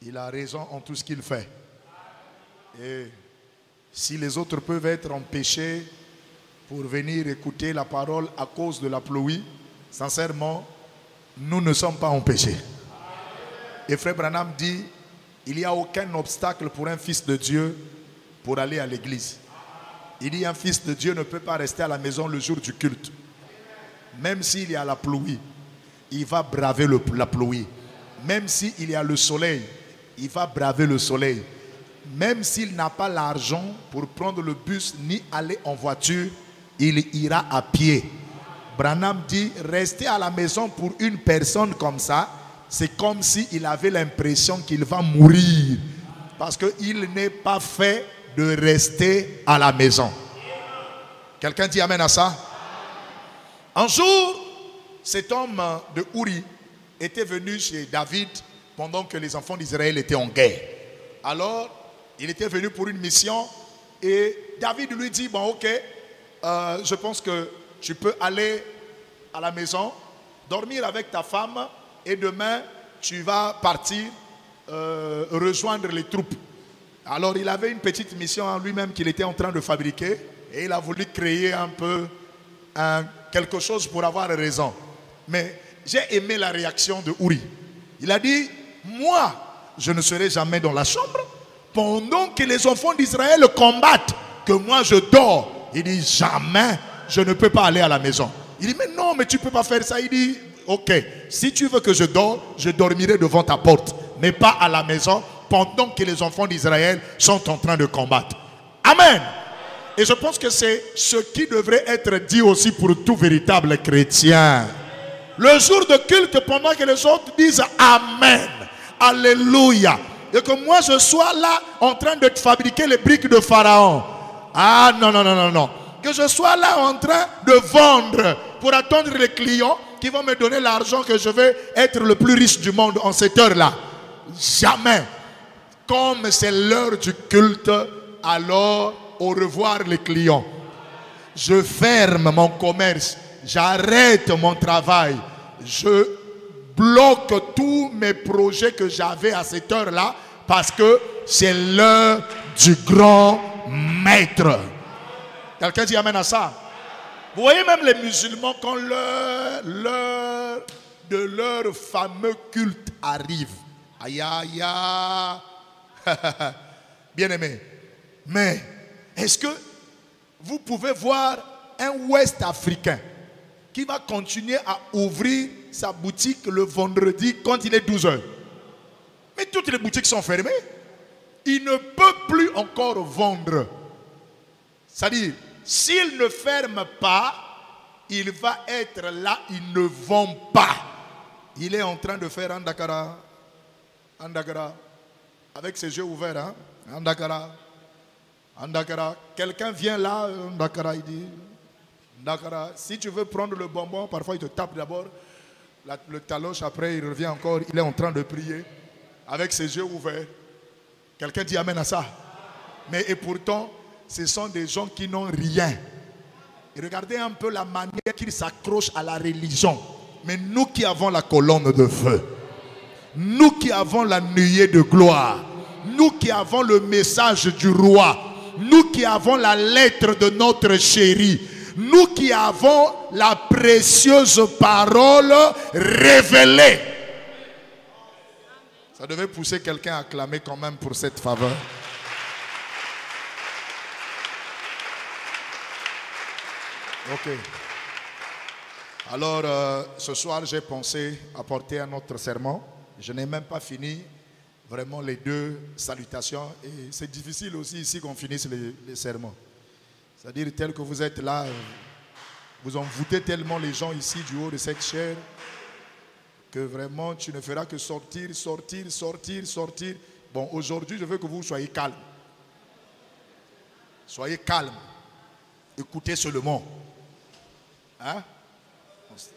il a raison en tout ce qu'il fait. Et si les autres peuvent être empêchés pour venir écouter la parole à cause de la pluie, sincèrement, nous ne sommes pas empêchés. Et Frère Branham dit, il n'y a aucun obstacle pour un fils de Dieu pour aller à l'église. Il dit, un fils de Dieu ne peut pas rester à la maison le jour du culte. Même s'il y a la pluie, il va braver la pluie. Même s'il y a le soleil, il va braver le soleil. Même s'il n'a pas l'argent pour prendre le bus ni aller en voiture, il ira à pied. Branham dit, rester à la maison pour une personne comme ça, c'est comme s'il avait l'impression qu'il va mourir. Parce qu'il n'est pas fait de rester à la maison. Quelqu'un dit amen à ça? Un jour, cet homme de Uri était venu chez David pendant que les enfants d'Israël étaient en guerre. Alors, il était venu pour une mission et David lui dit, bon ok, je pense que tu peux aller à la maison, dormir avec ta femme et demain tu vas partir rejoindre les troupes. Alors il avait une petite mission en lui-même qu'il était en train de fabriquer et il a voulu créer un peu quelque chose pour avoir raison. Mais j'ai aimé la réaction de Uri. Il a dit, moi je ne serai jamais dans la chambre pendant que les enfants d'Israël combattent, que moi je dors. Il dit, jamais je ne peux pas aller à la maison. Il dit, mais non, mais tu ne peux pas faire ça. Il dit, ok, si tu veux que je dors, je dormirai devant ta porte, mais pas à la maison pendant que les enfants d'Israël sont en train de combattre. Amen. Et je pense que c'est ce qui devrait être dit aussi pour tout véritable chrétien. Le jour de culte, pendant que les autres disent Amen, Alléluia, et que moi je sois là en train de fabriquer les briques de Pharaon. Ah non, non, non, non, non. Que je sois là en train de vendre pour attendre les clients qui vont me donner l'argent, que je vais être le plus riche du monde en cette heure-là. Jamais. Comme c'est l'heure du culte, alors au revoir les clients. Je ferme mon commerce, j'arrête mon travail, je bloque tous mes projets que j'avais à cette heure-là parce que c'est l'heure du grand maître. Quelqu'un dit amen à ça? Vous voyez même les musulmans, quand l'heure de leur fameux culte arrive. Aïe aïe aïe. Bien aimé. Mais est-ce que vous pouvez voir un Ouest africain qui va continuer à ouvrir sa boutique le vendredi quand il est 12 h? Mais toutes les boutiques sont fermées. Il ne peut plus encore vendre. C'est-à-dire, s'il ne ferme pas, il va être là, il ne vend pas. Il est en train de faire Andakara, Andakara, avec ses yeux ouverts, hein? Andakara, Andakara. Quelqu'un vient là, Andakara, il dit, Andakara, si tu veux prendre le bonbon, parfois il te tape d'abord le taloche, après il revient encore, il est en train de prier, avec ses yeux ouverts. Quelqu'un dit amen à ça. Mais et pourtant, ce sont des gens qui n'ont rien. Et regardez un peu la manière qu'ils s'accrochent à la religion. Mais nous qui avons la colonne de feu, nous qui avons la nuée de gloire, nous qui avons le message du roi, nous qui avons la lettre de notre chéri, nous qui avons la précieuse parole révélée. Ça devait pousser quelqu'un à clamer quand même pour cette faveur. Ok. Alors, ce soir, j'ai pensé apporter un autre sermon. Je n'ai même pas fini vraiment les deux salutations. Et c'est difficile aussi ici qu'on finisse les sermons. C'est-à-dire, tel que vous êtes là, vous envoûtez tellement les gens ici du haut de cette chaire que vraiment, tu ne feras que sortir, sortir, sortir, sortir. Bon, aujourd'hui, je veux que vous soyez calmes. Soyez calmes. Écoutez seulement. Hein?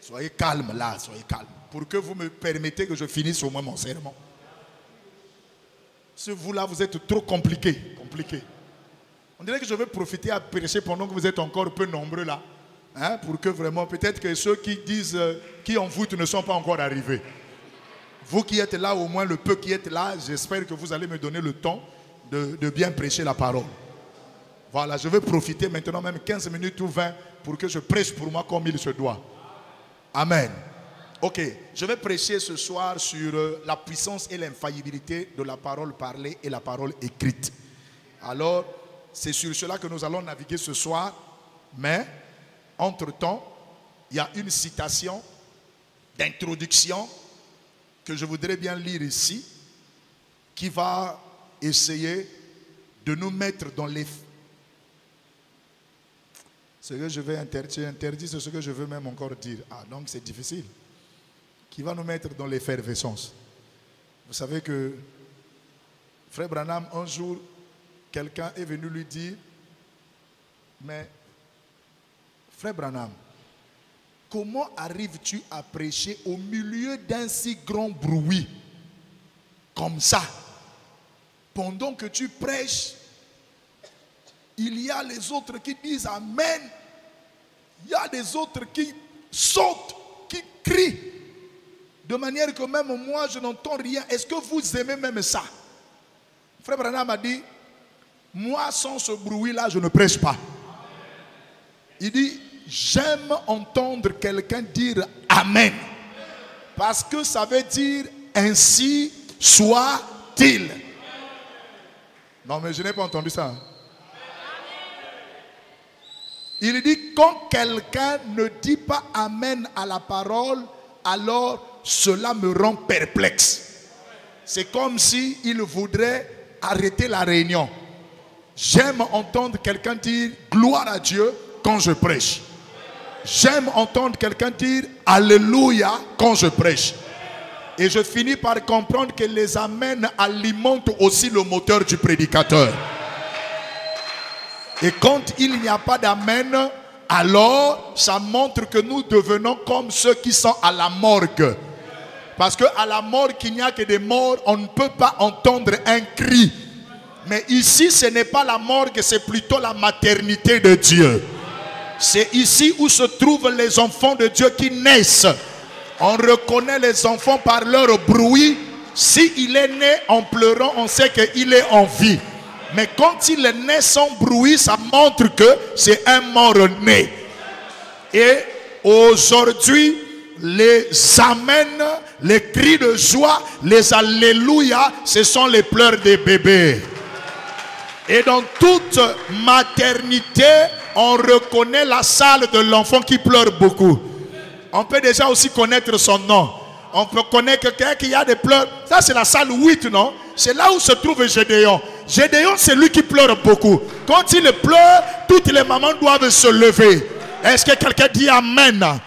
Soyez calme là, soyez calme. Pour que vous me permettez que je finisse au moins mon sermon. Si vous là, vous êtes trop compliqué. On dirait que je vais profiter à prêcher pendant que vous êtes encore peu nombreux là. Hein? Pour que vraiment, peut-être que ceux qui disent, qui envoûtent ne sont pas encore arrivés. Vous qui êtes là, au moins le peu qui êtes là, j'espère que vous allez me donner le temps de bien prêcher la parole. Voilà, je vais profiter maintenant même 15 minutes ou 20 pour que je prêche pour moi comme il se doit. Amen. Ok, je vais prêcher ce soir sur la puissance et l'infaillibilité de la parole parlée et la parole écrite. Alors, c'est sur cela que nous allons naviguer ce soir. Mais, entre-temps, il y a une citation d'introduction que je voudrais bien lire ici, qui va essayer de nous mettre dans les... Ce que je vais interdire, c'est ce que je veux même encore dire. Ah, donc c'est difficile. Qui va nous mettre dans l'effervescence. Vous savez que Frère Branham, un jour, quelqu'un est venu lui dire, mais Frère Branham, comment arrives-tu à prêcher au milieu d'un si grand bruit comme ça? Pendant que tu prêches, il y a les autres qui disent Amen. Il y a des autres qui sautent, qui crient. De manière que même moi, je n'entends rien. Est-ce que vous aimez même ça? Frère Branham a dit, moi, sans ce bruit-là, je ne prêche pas. Il dit, j'aime entendre quelqu'un dire Amen. Parce que ça veut dire ainsi soit-il. Non, mais je n'ai pas entendu ça. Il dit, quand quelqu'un ne dit pas Amen à la parole, alors cela me rend perplexe. C'est comme s'il voudrait arrêter la réunion. J'aime entendre quelqu'un dire gloire à Dieu quand je prêche. J'aime entendre quelqu'un dire Alléluia quand je prêche. Et je finis par comprendre que les amens alimentent aussi le moteur du prédicateur. Et quand il n'y a pas d'amen, alors ça montre que nous devenons comme ceux qui sont à la morgue. Parce qu'à la morgue, il n'y a que des morts, on ne peut pas entendre un cri. Mais ici, ce n'est pas la morgue, c'est plutôt la maternité de Dieu. C'est ici où se trouvent les enfants de Dieu qui naissent. On reconnaît les enfants par leur bruit. S'il est né en pleurant, on sait qu'il est en vie. Mais quand il est né sans bruit, ça montre que c'est un mort-né. Et aujourd'hui, les amens, les cris de joie, les alléluia, ce sont les pleurs des bébés. Et dans toute maternité, on reconnaît la salle de l'enfant qui pleure beaucoup. On peut déjà aussi connaître son nom. On peut connaître quelqu'un qui a des pleurs. Ça, c'est la salle 8, non? C'est là où se trouve Gédéon. Gédéon, c'est lui qui pleure beaucoup. Quand il pleure, toutes les mamans doivent se lever. Est-ce que quelqu'un dit Amen?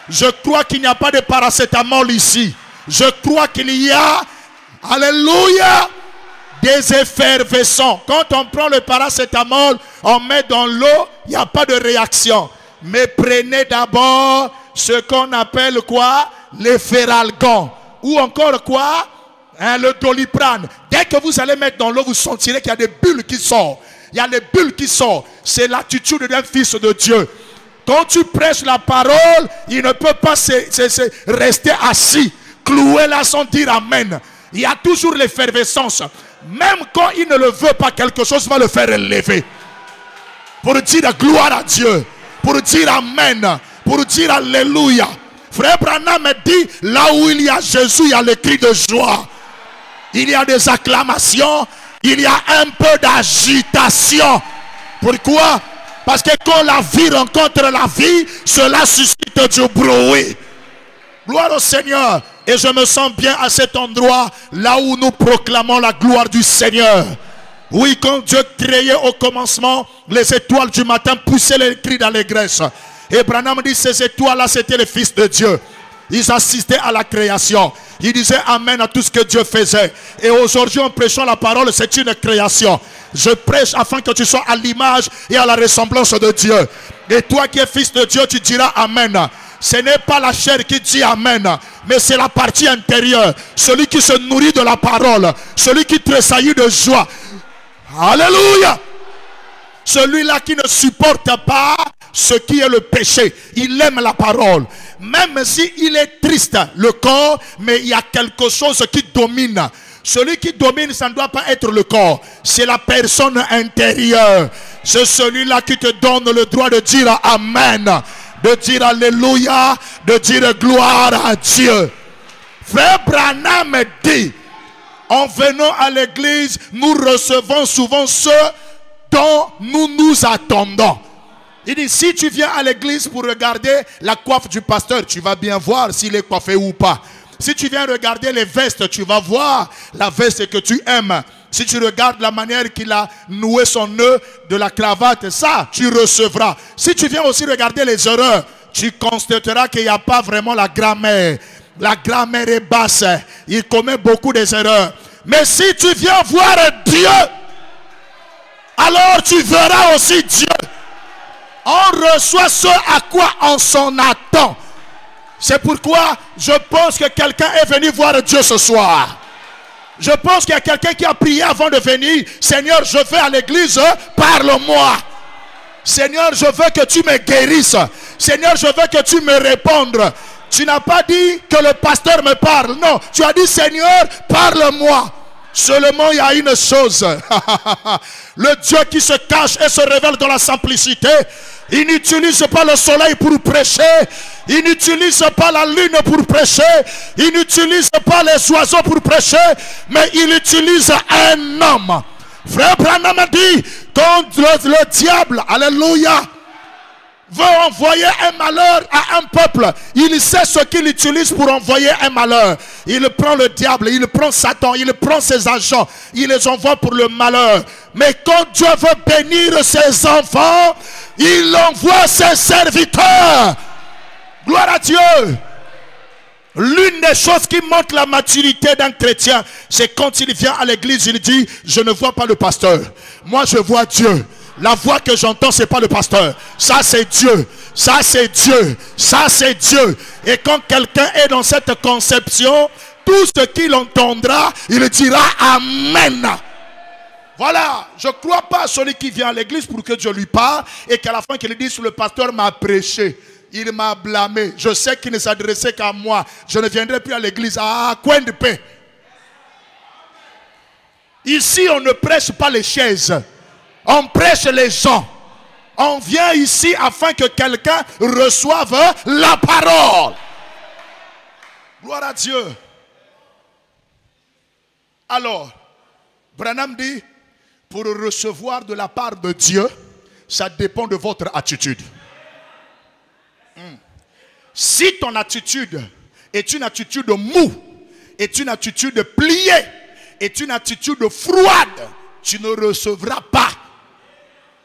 Je crois qu'il n'y a pas de paracétamol ici. Je crois qu'il y a, alléluia, des effervescents. Quand on prend le paracétamol, on met dans l'eau, il n'y a pas de réaction. Mais prenez d'abord ce qu'on appelle quoi? L'efferalgan. Ou encore quoi? Le doliprane. Dès que vous allez mettre dans l'eau, vous sentirez qu'il y a des bulles qui sortent. Il y a des bulles qui sortent. C'est l'attitude d'un fils de Dieu. Quand tu prêches la parole, il ne peut pas rester assis, cloué là sans dire Amen. Il y a toujours l'effervescence. Même quand il ne le veut pas, quelque chose va le faire lever. Pour dire gloire à Dieu. Pour dire Amen. Pour dire Alléluia. Frère Branham me dit, là où il y a Jésus, il y a le cri de joie. Il y a des acclamations. Il y a un peu d'agitation. Pourquoi? Parce que quand la vie rencontre la vie, cela suscite du bruit. Gloire au Seigneur. Et je me sens bien à cet endroit, là où nous proclamons la gloire du Seigneur. Oui, quand Dieu créait au commencement, les étoiles du matin poussaient les cris d'allégresse. Et Branham dit, ces étoiles-là, c'était les fils de Dieu. Ils assistaient à la création. Ils disaient Amen à tout ce que Dieu faisait. Et aujourd'hui, en prêchant la parole, c'est une création. Je prêche afin que tu sois à l'image et à la ressemblance de Dieu. Et toi qui es fils de Dieu, tu diras Amen. Ce n'est pas la chair qui dit Amen, mais c'est la partie intérieure. Celui qui se nourrit de la parole. Celui qui tressaillit de joie. Alléluia. Celui-là qui ne supporte pas ce qui est le péché. Il aime la parole. Même s'il est triste, le corps, mais il y a quelque chose qui domine. Celui qui domine, ça ne doit pas être le corps. C'est la personne intérieure. C'est celui-là qui te donne le droit de dire Amen, de dire Alléluia, de dire gloire à Dieu. Frère Branham dit, en venant à l'église, nous recevons souvent ceux dont nous nous attendons. Il dit, si tu viens à l'église pour regarder la coiffe du pasteur, tu vas bien voir s'il est coiffé ou pas. Si tu viens regarder les vestes, tu vas voir la veste que tu aimes. Si tu regardes la manière qu'il a noué son nœud de la cravate, ça, tu recevras. Si tu viens aussi regarder les erreurs, tu constateras qu'il n'y a pas vraiment la grammaire. La grammaire est basse. Il commet beaucoup d'erreurs. Mais si tu viens voir Dieu, alors tu verras aussi Dieu. On reçoit ce à quoi on s'en attend. C'est pourquoi je pense que quelqu'un est venu voir Dieu ce soir. Je pense qu'il y a quelqu'un qui a prié avant de venir. Seigneur, je vais à l'église, parle-moi. Seigneur, je veux que tu me guérisses. Seigneur, je veux que tu me répondes. Tu n'as pas dit que le pasteur me parle. Non, tu as dit Seigneur, parle-moi. Seulement il y a une chose. Le Dieu qui se cache et se révèle dans la simplicité. Il n'utilise pas le soleil pour prêcher. Il n'utilise pas la lune pour prêcher. Il n'utilise pas les oiseaux pour prêcher. Mais il utilise un homme. Frère Branham dit, quand le diable, alléluia, veut envoyer un malheur à un peuple, il sait ce qu'il utilise pour envoyer un malheur. Il prend le diable, il prend Satan, il prend ses agents, il les envoie pour le malheur. Mais quand Dieu veut bénir ses enfants, il envoie ses serviteurs. Gloire à Dieu. L'une des choses qui montre la maturité d'un chrétien, c'est quand il vient à l'église, il dit, je ne vois pas le pasteur. Moi, je vois Dieu. La voix que j'entends, ce n'est pas le pasteur. Ça, c'est Dieu. Ça, c'est Dieu. Ça, c'est Dieu. Et quand quelqu'un est dans cette conception, tout ce qu'il entendra, il dira Amen. Voilà. Je ne crois pas à celui qui vient à l'église pour que Dieu lui parle et qu'à la fin qu'il dise, le pasteur m'a prêché. Il m'a blâmé. Je sais qu'il ne s'adressait qu'à moi. Je ne viendrai plus à l'église. Ah, coin de paix. Ici, on ne prêche pas les chaises. On prêche les gens. On vient ici afin que quelqu'un reçoive la parole. Gloire à Dieu. Alors, Branham dit, pour recevoir de la part de Dieu, ça dépend de votre attitude. Si ton attitude est une attitude mou, est une attitude pliée, est une attitude froide, tu ne recevras pas.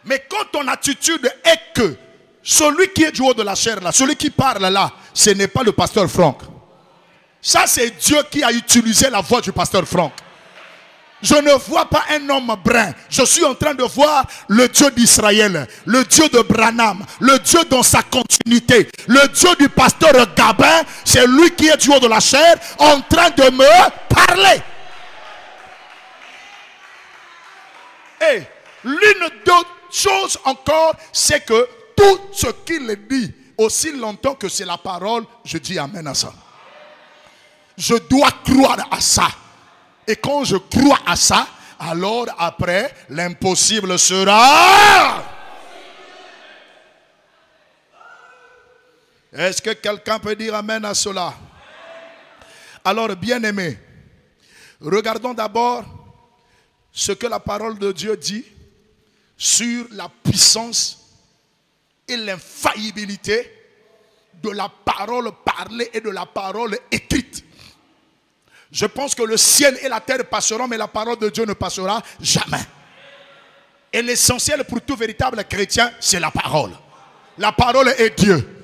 Mais quand ton attitude est que celui qui est du haut de la chair là, celui qui parle là, ce n'est pas le pasteur Franck. Ça c'est Dieu qui a utilisé la voix du pasteur Franck. Je ne vois pas un homme brun. Je suis en train de voir le Dieu d'Israël, le Dieu de Branham, le Dieu dans sa continuité, le Dieu du pasteur Gabin. C'est lui qui est du haut de la chair en train de me parler. Et l'une d'autres chose encore, c'est que tout ce qu'il dit, aussi longtemps que c'est la parole, je dis amen à ça. Je dois croire à ça. Et quand je crois à ça, alors après, l'impossible sera. Est-ce que quelqu'un peut dire amen à cela? Alors, bien-aimés, regardons d'abord ce que la parole de Dieu dit sur la puissance et l'infaillibilité de la parole parlée et de la parole écrite. Je pense que le ciel et la terre passeront, mais la parole de Dieu ne passera jamais. Et l'essentiel pour tout véritable chrétien, c'est la parole. La parole est Dieu.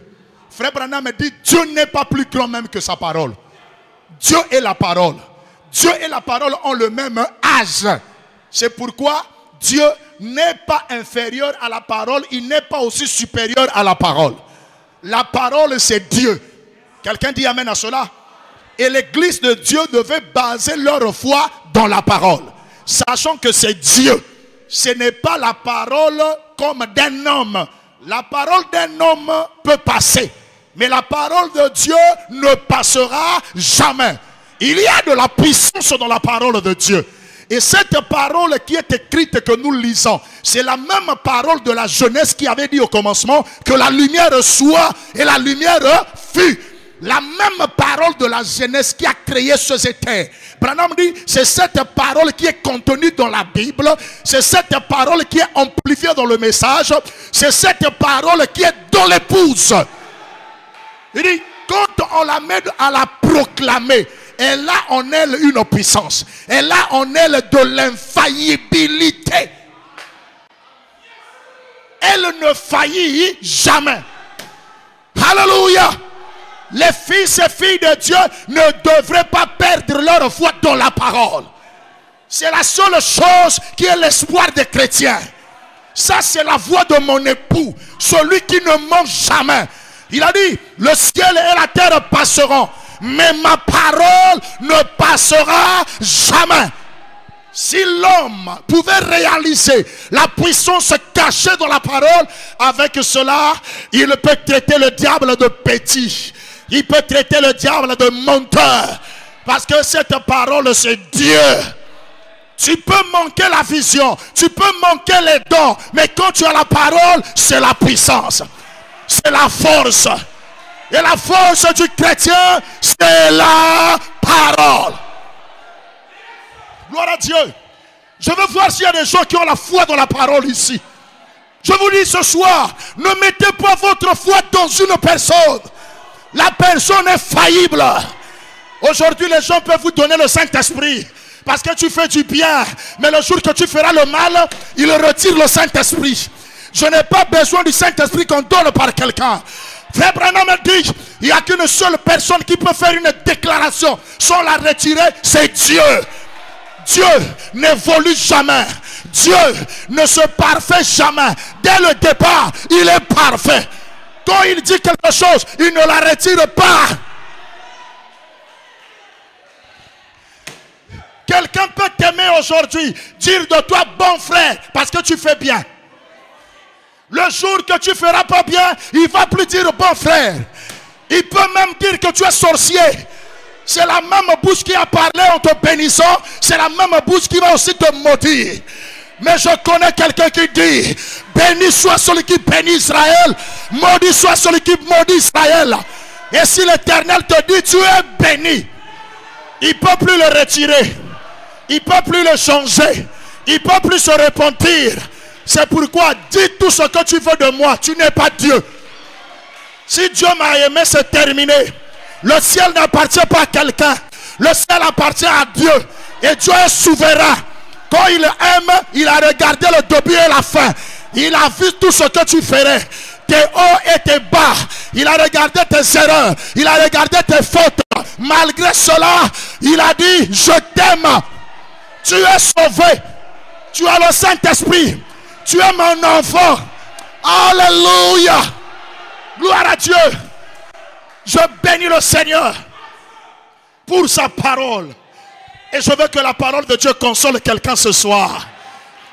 Frère Branham dit, Dieu n'est pas plus grand même que sa parole. Dieu est la parole. Dieu et la parole ont le même âge. C'est pourquoi Dieu n'est pas inférieur à la parole, il n'est pas aussi supérieur à la parole. La parole, c'est Dieu. Quelqu'un dit amen à cela? Et l'église de Dieu devait baser leur foi dans la parole, sachant que c'est Dieu. Ce n'est pas la parole comme d'un homme. La parole d'un homme peut passer, mais la parole de Dieu ne passera jamais. Il y a de la puissance dans la parole de Dieu. Et cette parole qui est écrite que nous lisons, c'est la même parole de la Genèse qui avait dit au commencement que la lumière soit et la lumière fut. La même parole de la Genèse qui a créé ce terres. Branham dit, c'est cette parole qui est contenue dans la Bible, c'est cette parole qui est amplifiée dans le message, c'est cette parole qui est dans l'épouse. Il dit, quand on la met à la proclamer, elle a en elle une puissance. Elle a en elle de l'infaillibilité. Elle ne faillit jamais. Alléluia. Les fils et filles de Dieu ne devraient pas perdre leur foi dans la parole. C'est la seule chose qui est l'espoir des chrétiens. Ça, c'est la voix de mon époux, celui qui ne ment jamais. Il a dit, le ciel et la terre passeront, mais ma parole ne passera jamais. Si l'homme pouvait réaliser la puissance cachée dans la parole, avec cela, il peut traiter le diable de petit. Il peut traiter le diable de menteur. Parce que cette parole, c'est Dieu. Tu peux manquer la vision, tu peux manquer les dons, mais quand tu as la parole, c'est la puissance. C'est la force. Et la force du chrétien, c'est la parole. Gloire à Dieu. Je veux voir s'il y a des gens qui ont la foi dans la parole ici. Je vous dis ce soir, ne mettez pas votre foi dans une personne. La personne est faillible. Aujourd'hui, les gens peuvent vous donner le Saint-Esprit parce que tu fais du bien. Mais le jour que tu feras le mal, ils retirent le Saint-Esprit. Je n'ai pas besoin du Saint-Esprit qu'on donne par quelqu'un. Frère Branham dit, il n'y a qu'une seule personne qui peut faire une déclaration sans la retirer, c'est Dieu. Dieu n'évolue jamais. Dieu ne se parfait jamais. Dès le départ, il est parfait. Quand il dit quelque chose, il ne la retire pas. Quelqu'un peut t'aimer aujourd'hui, dire de toi bon frère, parce que tu fais bien. Le jour que tu feras pas bien, il va plus dire bon frère. Il peut même dire que tu es sorcier. C'est la même bouche qui a parlé en te bénissant, c'est la même bouche qui va aussi te maudire. Mais je connais quelqu'un qui dit, béni soit celui qui bénit Israël, maudit soit celui qui maudit Israël. Et si l'Éternel te dit, tu es béni, il ne peut plus le retirer, il ne peut plus le changer, il ne peut plus se repentir. C'est pourquoi, dis tout ce que tu veux de moi, tu n'es pas Dieu. Si Dieu m'a aimé, c'est terminé. Le ciel n'appartient pas à quelqu'un, le ciel appartient à Dieu. Et Dieu est souverain. Quand il aime, il a regardé le début et la fin. Il a vu tout ce que tu ferais. Tes hauts et tes bas. Il a regardé tes erreurs. Il a regardé tes fautes. Malgré cela, il a dit, je t'aime. Tu es sauvé. Tu as le Saint-Esprit. Tu es mon enfant. Alléluia. Gloire à Dieu. Je bénis le Seigneur pour sa parole. Et je veux que la parole de Dieu console quelqu'un ce soir.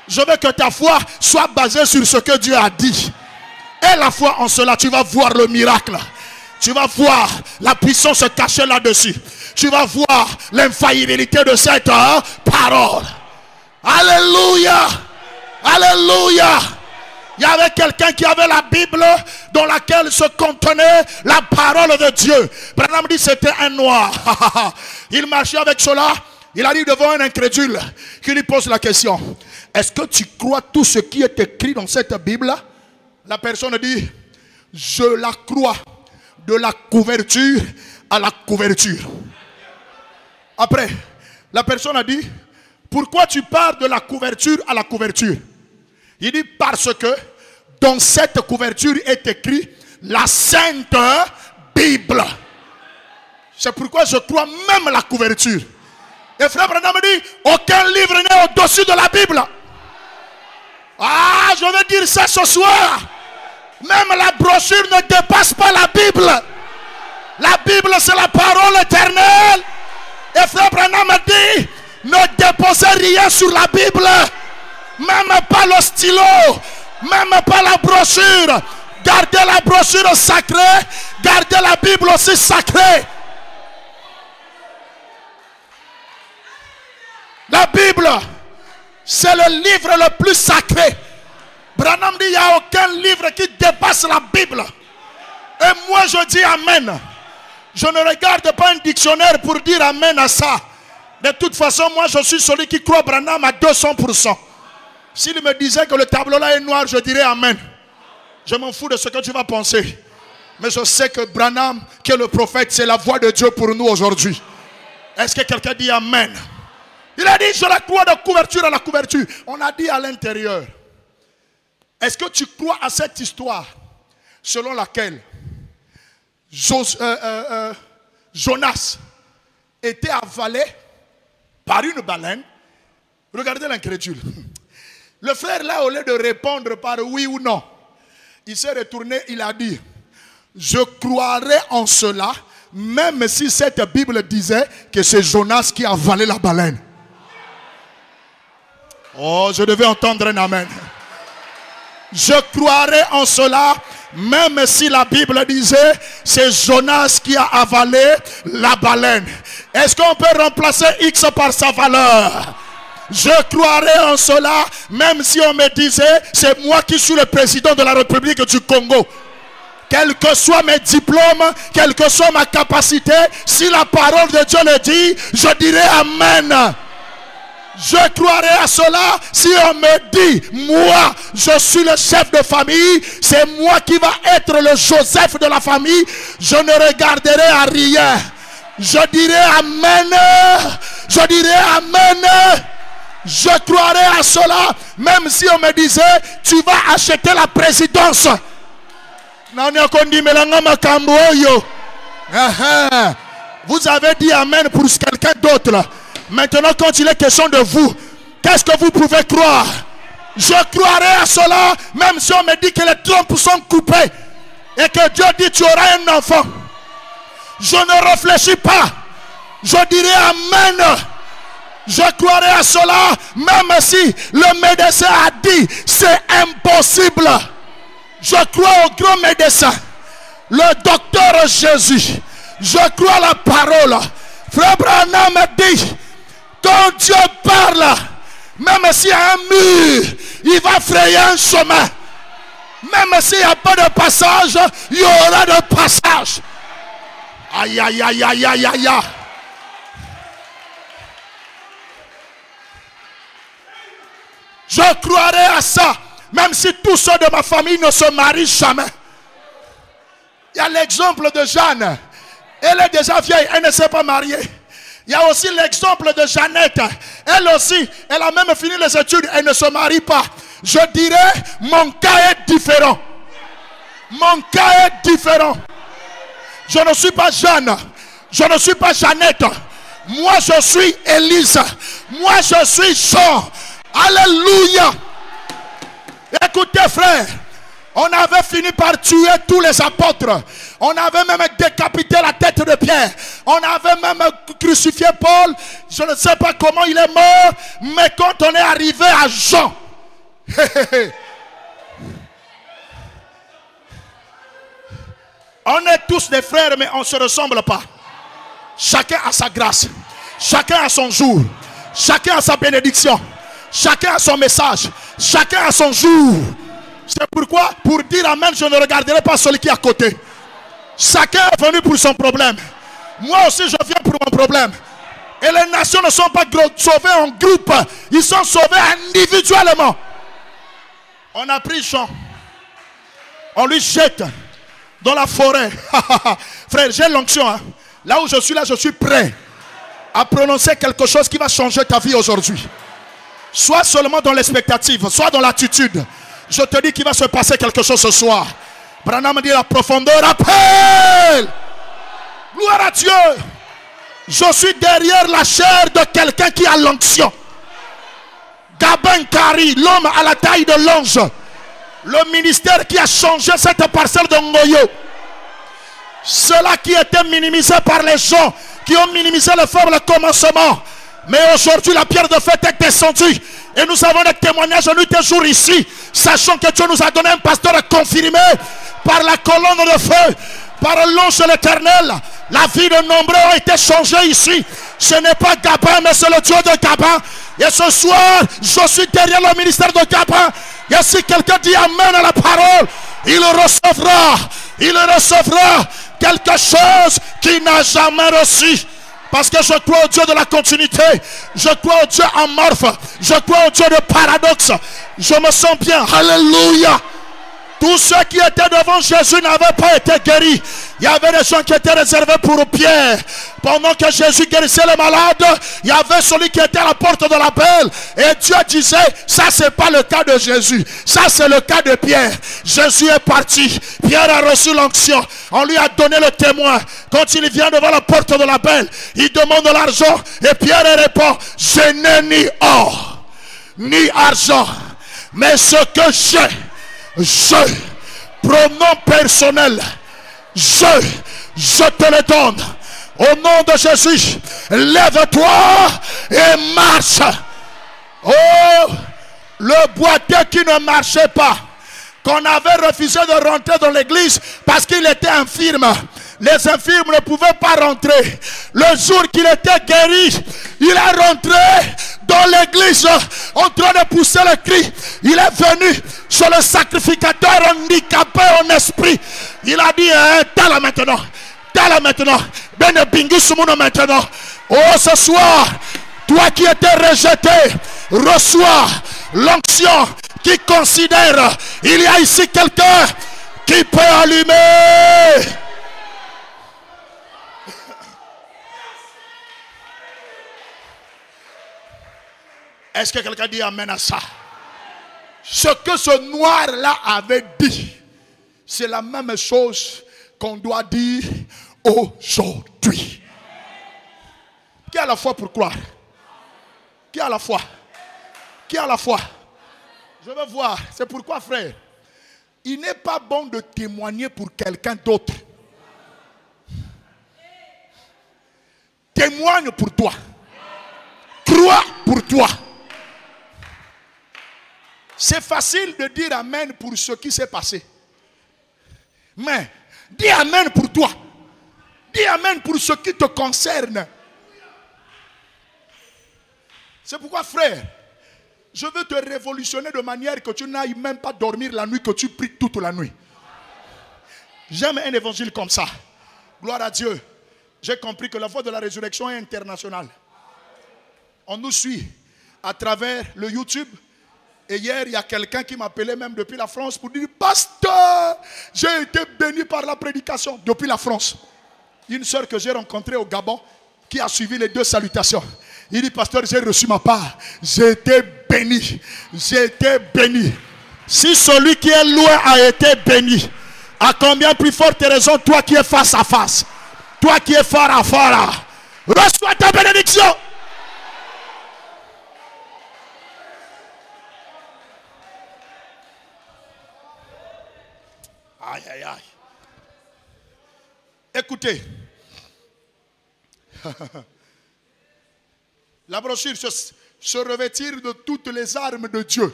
Je veux que ta foi soit basée sur ce que Dieu a dit. Et la foi en cela, tu vas voir le miracle. Tu vas voir la puissance cachée là-dessus. Tu vas voir l'infaillibilité de cette parole. Alléluia. Alléluia. Il y avait quelqu'un qui avait la Bible dans laquelle se contenait la parole de Dieu. Branham dit c'était un noir. Il marchait avec cela. Il arrive devant un incrédule qui lui pose la question. Est-ce que tu crois tout ce qui est écrit dans cette Bible? La personne dit, je la crois de la couverture à la couverture. Après, la personne a dit, pourquoi tu pars de la couverture à la couverture? Il dit, parce que dans cette couverture est écrit la Sainte Bible. C'est pourquoi je crois même la couverture. Et frère Branham dit, aucun livre n'est au-dessus de la Bible. Ah, je veux dire ça ce soir. Même la brochure ne dépasse pas la Bible. La Bible, c'est la parole éternelle. Et frère Branham dit, ne déposez rien sur la Bible. Même pas le stylo, même pas la brochure. Gardez la brochure sacrée. Gardez la Bible aussi sacrée. La Bible, c'est le livre le plus sacré. Branham dit, il n'y a aucun livre qui dépasse la Bible. Et moi, je dis Amen. Je ne regarde pas un dictionnaire pour dire Amen à ça. De toute façon, moi, je suis celui qui croit Branham à 200%. S'il me disait que le tableau là est noir, je dirais Amen. Je m'en fous de ce que tu vas penser. Mais je sais que Branham, qui est le prophète, c'est la voix de Dieu pour nous aujourd'hui. Est-ce que quelqu'un dit Amen? Il a dit, je la crois de couverture à la couverture. On a dit à l'intérieur. Est-ce que tu crois à cette histoire selon laquelle Jonas était avalé par une baleine? Regardez l'incrédule. Le frère là, au lieu de répondre par oui ou non, il s'est retourné, il a dit, je croirais en cela, même si cette Bible disait que c'est Jonas qui a avalé la baleine. Oh, je devais entendre un amen. Je croirais en cela, même si la Bible disait c'est Jonas qui a avalé la baleine. Est-ce qu'on peut remplacer X par sa valeur? Je croirais en cela, même si on me disait c'est moi qui suis le président de la République du Congo. Quels que soient mes diplômes, quelle que soit ma capacité, si la parole de Dieu le dit, je dirai Amen. Je croirais à cela si on me dit, moi, je suis le chef de famille, c'est moi qui va être le Joseph de la famille, je ne regarderai à rien. Je dirai Amen. Je dirai Amen. Je croirais à cela, même si on me disait, tu vas acheter la présidence. Vous avez dit Amen pour quelqu'un d'autre. Maintenant, quand il est question de vous, qu'est-ce que vous pouvez croire? Je croirais à cela, même si on me dit que les trompes sont coupées et que Dieu dit tu auras un enfant. Je ne réfléchis pas. Je dirais Amen. Je croirais à cela, même si le médecin a dit c'est impossible. Je crois au grand médecin, le docteur Jésus. Je crois à la parole. Frère Branham me dit, quand Dieu parle, même s'il y a un mur, il va frayer un chemin. Même s'il n'y a pas de passage, il y aura de passage. Aïe, aïe, aïe, aïe, aïe, aïe. Je croirais à ça, même si tous ceux de ma famille ne se marient jamais. Il y a l'exemple de Jeanne. Elle est déjà vieille, elle ne s'est pas mariée. Il y a aussi l'exemple de Jeannette. Elle aussi, elle a même fini les études, elle ne se marie pas. Je dirais, mon cas est différent. Mon cas est différent. Je ne suis pas Jeanne. Je ne suis pas Jeannette. Moi, je suis Élise. Moi, je suis Jean. Alléluia. Écoutez, frère. On avait fini par tuer tous les apôtres. On avait même décapité la tête de Pierre. On avait même crucifié Paul. Je ne sais pas comment il est mort. Mais quand on est arrivé à Jean, on est tous des frères, mais on ne se ressemble pas. Chacun a sa grâce. Chacun a son jour. Chacun a sa bénédiction. Chacun a son message. Chacun a son jour. C'est pourquoi, pour dire Amen, je ne regarderai pas celui qui est à côté. Chacun est venu pour son problème. Moi aussi, je viens pour mon problème. Et les nations ne sont pas sauvées en groupe. Ils sont sauvés individuellement. On a pris Jean. On lui jette dans la forêt. Frère, j'ai l'onction. Hein. Là où je suis, là, je suis prêt à prononcer quelque chose qui va changer ta vie aujourd'hui. Soit seulement dans l'expectative, soit dans l'attitude. Je te dis qu'il va se passer quelque chose ce soir. Branham dit la profondeur appelle. Gloire à Dieu. Je suis derrière la chair de quelqu'un qui a l'onction. Gabin Kari, l'homme à la taille de l'ange. Le ministère qui a changé cette parcelle de Ngoyo. Cela qui était minimisé par les gens qui ont minimisé le fort, le commencement. Mais aujourd'hui, la pierre de fête est descendue. Et nous avons des témoignages nuit et jour ici. Sachant que Dieu nous a donné un pasteur confirmé par la colonne de feu, par l'ange de l'Éternel. La vie de nombreux a été changée ici. Ce n'est pas Gabin, mais c'est le Dieu de Gabin. Et ce soir, je suis derrière le ministère de Gabin. Et si quelqu'un dit Amen à la parole, il recevra quelque chose qu'il n'a jamais reçu. Parce que je crois au Dieu de la continuité. Je crois au Dieu amorphe. Je crois au Dieu de paradoxe. Je me sens bien. Alléluia. Tous ceux qui étaient devant Jésus n'avaient pas été guéris. Il y avait des gens qui étaient réservés pour Pierre. Pendant que Jésus guérissait les malades, il y avait celui qui était à la porte de la belle. Et Dieu disait, ça c'est pas le cas de Jésus. Ça c'est le cas de Pierre. Jésus est parti. Pierre a reçu l'onction. On lui a donné le témoin. Quand il vient devant la porte de la belle, il demande de l'argent. Et Pierre répond, je n'ai ni or, ni argent. Mais ce que j'ai, pronom personnel, je te le donne. Au nom de Jésus, lève-toi et marche. Oh, le boiteux qui ne marchait pas, qu'on avait refusé de rentrer dans l'église parce qu'il était infirme. Les infirmes ne pouvaient pas rentrer. Le jour qu'il était guéri, il est rentré dans l'église en train de pousser le cri. Il est venu sur le sacrificateur handicapé en esprit. Il a dit, t'as là maintenant. T'as là maintenant. Maintenant. Oh, ce soir, toi qui étais rejeté, reçois l'onction qui considère, il y a ici quelqu'un qui peut allumer. Est-ce que quelqu'un dit amen à ça? Ce que ce noir-là avait dit, c'est la même chose qu'on doit dire aujourd'hui. Qui a la foi pour croire? Qui a la foi? Qui a la foi? Je veux voir. C'est pourquoi, frère, il n'est pas bon de témoigner pour quelqu'un d'autre. Témoigne pour toi. Crois pour toi. C'est facile de dire amen pour ce qui s'est passé. Mais dis amen pour toi. Dis amen pour ce qui te concerne. C'est pourquoi, frère, je veux te révolutionner de manière que tu n'ailles même pas dormir la nuit, que tu pries toute la nuit. J'aime un évangile comme ça. Gloire à Dieu. J'ai compris que la voie de la résurrection est internationale. On nous suit à travers le YouTube. Et hier, il y a quelqu'un qui m'appelait même depuis la France pour dire, pasteur, j'ai été béni par la prédication depuis la France. Une sœur que j'ai rencontrée au Gabon qui a suivi les deux salutations. Il dit, pasteur, j'ai reçu ma part. J'ai été béni. J'ai été béni. Si celui qui est loin a été béni, à combien plus forte raison toi qui es face à face, toi qui es fara à fara, reçois ta bénédiction. Aïe, aïe, aïe. Écoutez. La brochure, se revêtir de toutes les armes de Dieu.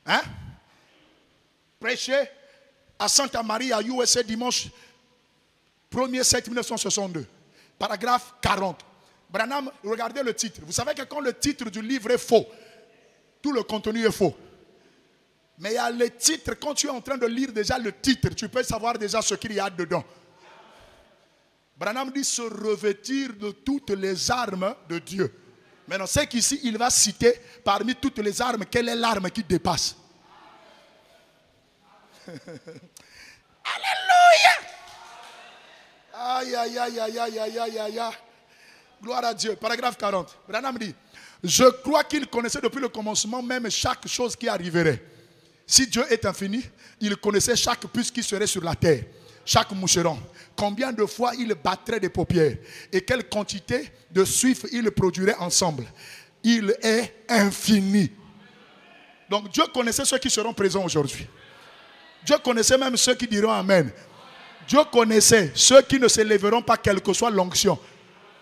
Hein? Prêcher à Santa Maria, à USA, dimanche 1er 7 1962. Paragraphe 40. Branham, regardez le titre. Vous savez que quand le titre du livre est faux, tout le contenu est faux. Mais il y a le titre, quand tu es en train de lire déjà le titre, tu peux savoir déjà ce qu'il y a dedans. Branham dit se revêtir de toutes les armes de Dieu. Maintenant, c'est qu'ici, il va citer parmi toutes les armes, quelle est l'arme qui dépasse. Alléluia! Aïe, aïe, aïe, aïe, aïe, aïe, aïe, aïe, aïe. Gloire à Dieu. Paragraphe 40. Branham dit, je crois qu'il connaissait depuis le commencement même chaque chose qui arriverait. Si Dieu est infini, il connaissait chaque puce qui serait sur la terre, chaque moucheron. Combien de fois il battrait des paupières et quelle quantité de suif il produirait ensemble. Il est infini. Donc Dieu connaissait ceux qui seront présents aujourd'hui. Dieu connaissait même ceux qui diront Amen. Dieu connaissait ceux qui ne se lèveront pas quelle que soit l'onction.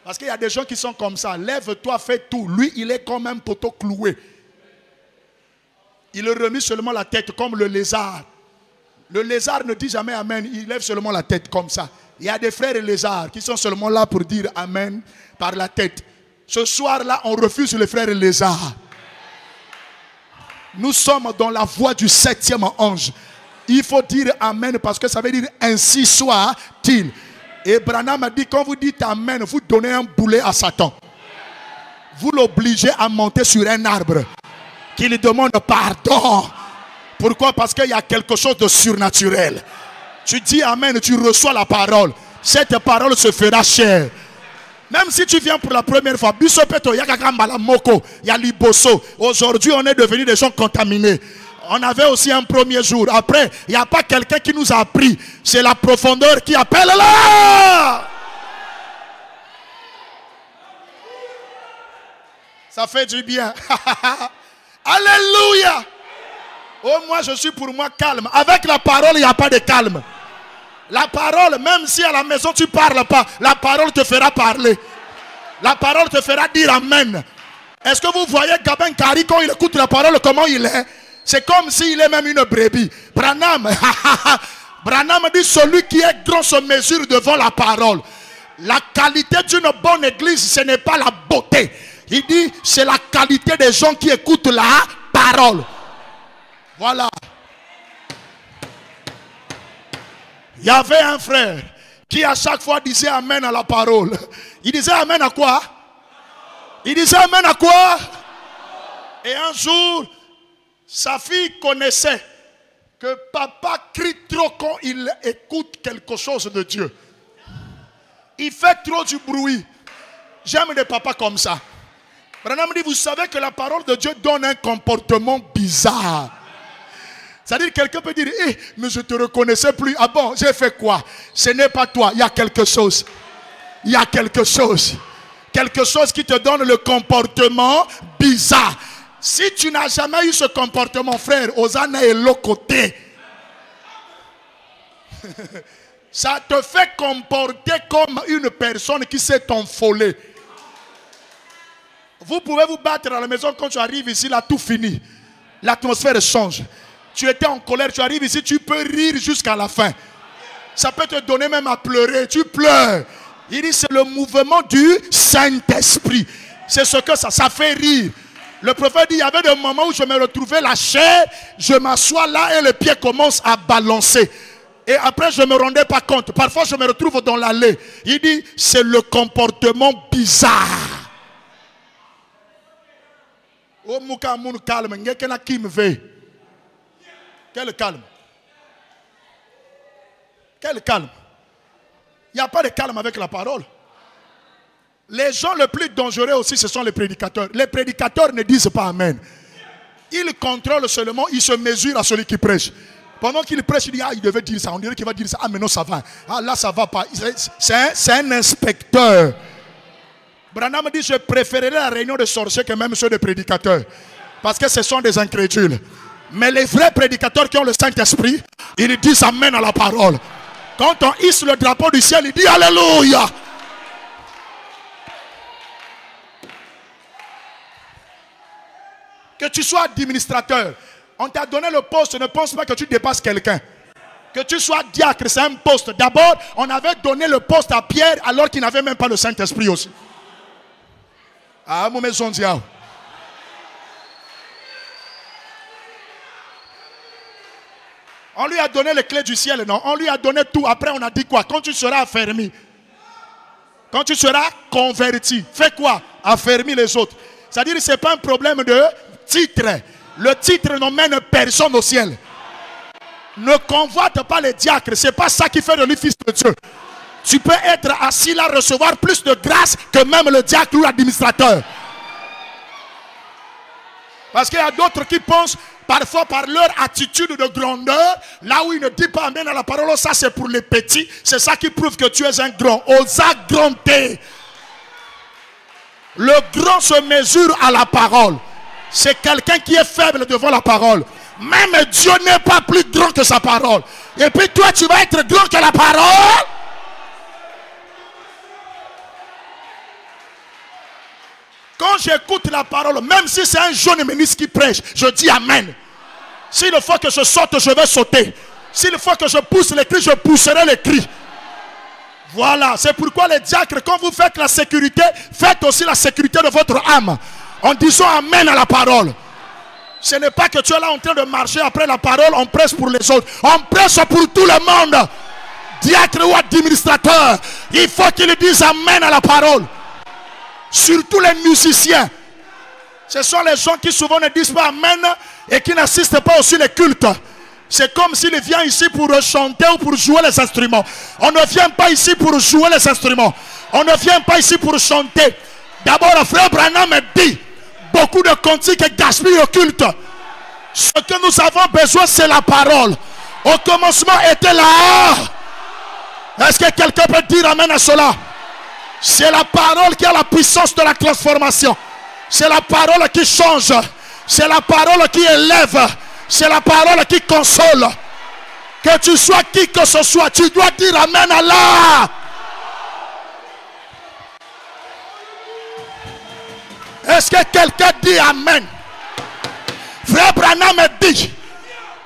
Parce qu'il y a des gens qui sont comme ça. Lève-toi, fais tout. Lui, il est comme un poteau cloué. Il remet seulement la tête comme le lézard. Le lézard ne dit jamais Amen, il lève seulement la tête comme ça. Il y a des frères lézards qui sont seulement là pour dire Amen par la tête. Ce soir-là, on refuse les frères lézards. Nous sommes dans la voie du 7e ange. Il faut dire Amen parce que ça veut dire ainsi soit-il. Et Branham a dit, quand vous dites Amen, vous donnez un boulet à Satan. Vous l'obligez à monter sur un arbre. Qui lui demande pardon. Pourquoi? Parce qu'il y a quelque chose de surnaturel. Tu dis Amen, tu reçois la parole. Cette parole se fera chair. Même si tu viens pour la première fois, aujourd'hui on est devenus des gens contaminés. On avait aussi un premier jour. Après, il n'y a pas quelqu'un qui nous a appris. C'est la profondeur qui appelle là. Ça fait du bien. Alléluia. Oh, moi je suis pour moi calme. Avec la parole, il n'y a pas de calme. La parole, même si à la maison tu ne parles pas, la parole te fera parler. La parole te fera dire Amen. Est-ce que vous voyez Gabin Kari quand il écoute la parole, comment il est? C'est comme s'il est même une brebis. Branham, Branham dit celui qui est grand se mesure devant la parole. La qualité d'une bonne église, ce n'est pas la beauté. Il dit c'est la qualité des gens qui écoutent la parole. Voilà. Il y avait un frère qui à chaque fois disait Amen à la parole. Il disait Amen à quoi? Il disait Amen à quoi? Et un jour, sa fille connaissait que papa crie trop quand il écoute quelque chose de Dieu. Il fait trop du bruit. J'aime des papas comme ça. Branham dit, vous savez que la parole de Dieu donne un comportement bizarre. C'est-à-dire quelqu'un peut dire, mais je ne te reconnaissais plus. Ah bon, j'ai fait quoi? Ce n'est pas toi, il y a quelque chose. Il y a quelque chose. Quelque chose qui te donne le comportement bizarre. Si tu n'as jamais eu ce comportement, frère, Osana est l'autre côté. Ça te fait comporter comme une personne qui s'est enfolée. Vous pouvez vous battre à la maison quand tu arrives ici, là, tout fini. L'atmosphère change. Tu étais en colère, tu arrives ici, tu peux rire jusqu'à la fin. Ça peut te donner même à pleurer, tu pleures. Il dit c'est le mouvement du Saint-Esprit. C'est ce que ça fait rire. Le prophète dit, il y avait des moments où je me retrouvais la chair, je m'assois là et les pieds commencent à balancer. Et après je ne me rendais pas compte. Parfois je me retrouve dans l'allée. Il dit, c'est le comportement bizarre. Oh mouka moun calme, ngekena kim ve. Quel calme. Quel calme. Il n'y a pas de calme avec la parole. Les gens les plus dangereux aussi, ce sont les prédicateurs. Les prédicateurs ne disent pas Amen. Ils contrôlent seulement, ils se mesurent à celui qui prêche. Pendant qu'il prêche, il dit, ah, il devait dire ça. On dirait qu'il va dire ça. Ah, mais non, ça va. Ah, là, ça va pas. C'est un inspecteur. Branham dit, je préférerais la réunion de sorciers que même ceux des prédicateurs. Parce que ce sont des incrédules. Mais les vrais prédicateurs qui ont le Saint-Esprit, ils disent Amen à la parole. Quand on hisse le drapeau du ciel, il dit Alléluia. Que tu sois administrateur, on t'a donné le poste, ne pense pas que tu dépasses quelqu'un. Que tu sois diacre, c'est un poste. D'abord, on avait donné le poste à Pierre alors qu'il n'avait même pas le Saint-Esprit aussi. Ah, mon maison diable. On lui a donné les clés du ciel, non? On lui a donné tout. Après, on a dit quoi? Quand tu seras affermi, quand tu seras converti, fais quoi? Affermis les autres. C'est-à-dire que ce n'est pas un problème de titre. Le titre n'emmène personne au ciel. Ne convoite pas les diacres. Ce n'est pas ça qui fait de lui fils de Dieu. Tu peux être assis là, recevoir plus de grâce que même le diacre ou l'administrateur. Parce qu'il y a d'autres qui pensent, parfois par leur attitude de grandeur, là où ils ne disent pas Amen à la parole, ça c'est pour les petits. C'est ça qui prouve que tu es un grand. Osa grandé. Le grand se mesure à la parole. C'est quelqu'un qui est faible devant la parole. Même Dieu n'est pas plus grand que sa parole. Et puis toi, tu vas être grand que la parole. Quand j'écoute la parole, même si c'est un jeune ministre qui prêche, je dis Amen. S'il faut que je saute, je vais sauter. S'il faut que je pousse les cris, je pousserai les cris. Voilà, c'est pourquoi les diacres, quand vous faites la sécurité, faites aussi la sécurité de votre âme. En disant amen à la parole. Ce n'est pas que tu es là en train de marcher après la parole, on presse pour les autres. On presse pour tout le monde. Diacre ou administrateur, il faut qu'ils disent amen à la parole. Surtout les musiciens. Ce sont les gens qui souvent ne disent pas amen et qui n'assistent pas aussi les cultes. C'est comme s'ils viennent ici pour chanter ou pour jouer les instruments. On ne vient pas ici pour jouer les instruments. On ne vient pas ici pour chanter. D'abord, le frère Branham dit, beaucoup de cantiques gaspillent le culte. Ce que nous avons besoin, c'est la parole. Au commencement était là. Est-ce que quelqu'un peut dire amen à cela? C'est la parole qui a la puissance de la transformation. C'est la parole qui change. C'est la parole qui élève. C'est la parole qui console. Que tu sois qui que ce soit, tu dois dire amen à Allah. Est-ce que quelqu'un dit amen? Frère Branham dit,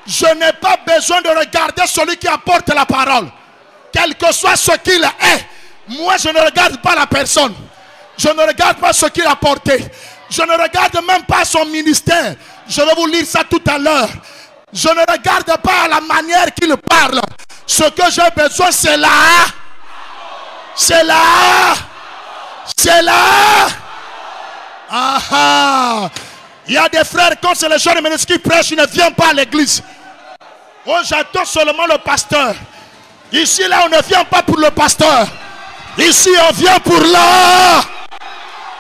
je n'ai pas besoin de regarder celui qui apporte la parole. Quel que soit ce qu'il est. Moi, je ne regarde pas la personne. Je ne regarde pas ce qu'il a porté. Je ne regarde même pas son ministère. Je vais vous lire ça tout à l'heure. Je ne regarde pas la manière qu'il parle. Ce que j'ai besoin, c'est là. C'est là. C'est là. Ah ah. Il y a des frères, quand c'est les jeunes ministres qui prêchent, ils ne viennent pas à l'église. Oh, j'attends seulement le pasteur. Ici, là, on ne vient pas pour le pasteur. Ici, on vient pour là.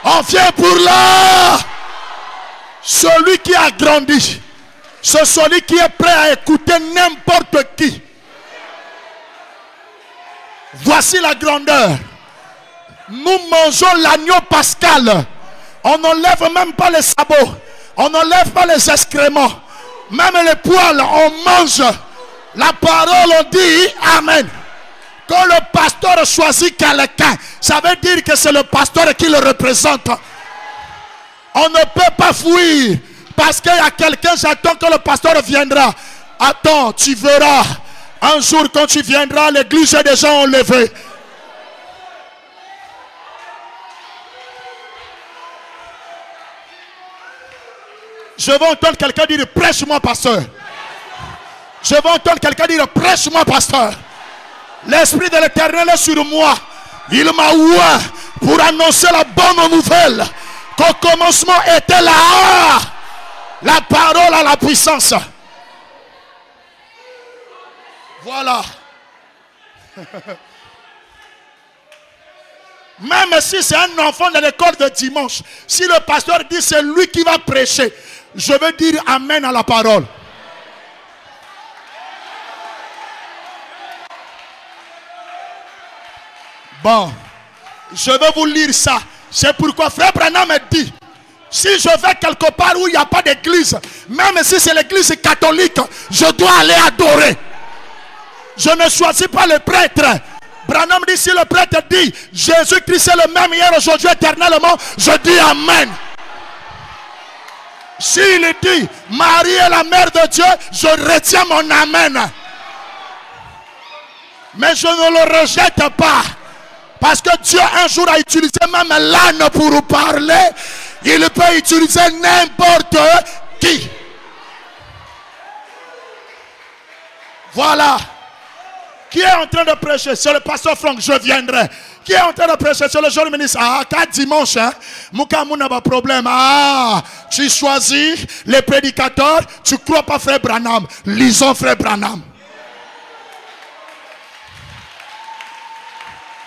On vient pour là. Celui qui a grandi. C'est celui qui est prêt à écouter n'importe qui. Voici la grandeur. Nous mangeons l'agneau pascal. On n'enlève même pas les sabots. On n'enlève pas les excréments. Même les poils, on mange. La parole, on dit amen. Quand le pasteur choisit quelqu'un, ça veut dire que c'est le pasteur qui le représente. On ne peut pas fuir. Parce qu'il y a quelqu'un, j'attends que le pasteur viendra. Attends, tu verras. Un jour quand tu viendras, l'église est déjà enlevée. Je vais entendre quelqu'un dire, prêche-moi, pasteur. Je vais entendre quelqu'un dire, prêche-moi, pasteur. L'Esprit de l'Éternel est sur moi. Il m'a ouvert pour annoncer la bonne nouvelle. Qu'au commencement était là. La parole a la puissance. Voilà. Même si c'est un enfant de l'école de dimanche, si le pasteur dit c'est lui qui va prêcher, je vais dire amen à la parole. Bon, je vais vous lire ça. C'est pourquoi frère Branham me dit, si je vais quelque part où il n'y a pas d'église, même si c'est l'église catholique, je dois aller adorer. Je ne choisis pas le prêtre. Branham dit, si le prêtre dit, Jésus-Christ est le même hier, aujourd'hui, éternellement, je dis amen. S'il dit, Marie est la mère de Dieu, je retiens mon amen. Mais je ne le rejette pas. Parce que Dieu un jour a utilisé même l'âne pour vous parler. Il peut utiliser n'importe qui. Voilà. Qui est en train de prêcher? C'est le pasteur Franck, je viendrai. Qui est en train de prêcher? C'est le jeune ministre. Ah, 4 dimanches, hein? Moukamou n'a pas de problème. Ah, tu choisis les prédicateurs. Tu crois pas frère Branham. Lisons frère Branham.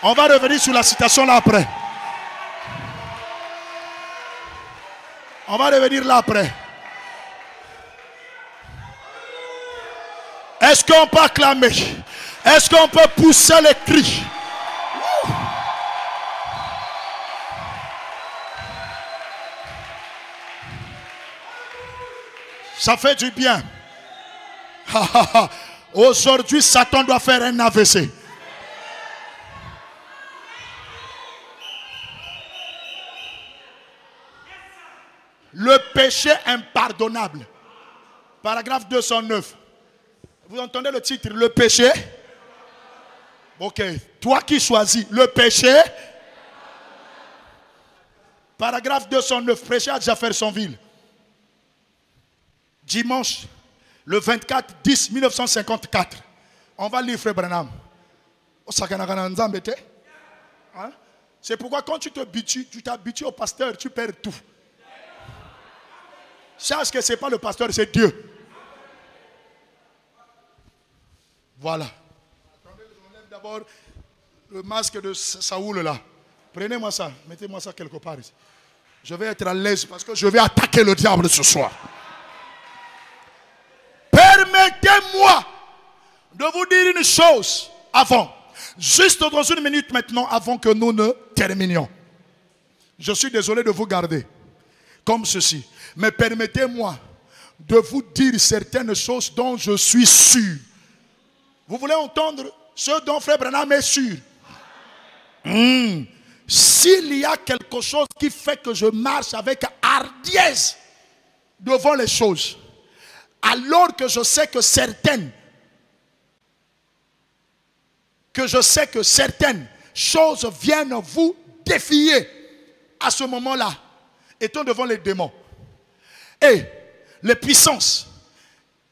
On va revenir sur la citation là après. On va revenir là après. Est-ce qu'on peut acclamer? Est-ce qu'on peut pousser les cris? Ça fait du bien. Aujourd'hui, Satan doit faire un AVC. Le péché impardonnable. Paragraphe 209. Vous entendez le titre, le péché? Ok, toi qui choisis le péché. Paragraphe 209, prêcher à Jeffersonville. Dimanche, le 24-10-1954. On va lire Frère Branham. Hein? C'est pourquoi quand tu t'habitues au pasteur, tu perds tout. Sache que ce n'est pas le pasteur, c'est Dieu. Voilà. Attendez, j'enlève d'abord le masque de Saoul là. Prenez-moi ça, mettez-moi ça quelque part ici. Je vais être à l'aise parce que je vais attaquer le diable ce soir. Permettez-moi de vous dire une chose avant. Juste dans une minute maintenant, avant que nous ne terminions. Je suis désolé de vous garder comme ceci. Mais permettez-moi de vous dire certaines choses dont je suis sûr. Vous voulez entendre ce dont Frère Branham est sûr? S'il y a quelque chose qui fait que je marche avec hardiesse devant les choses, alors que je sais que certaines choses viennent vous défier à ce moment-là, étant devant les démons et les puissances,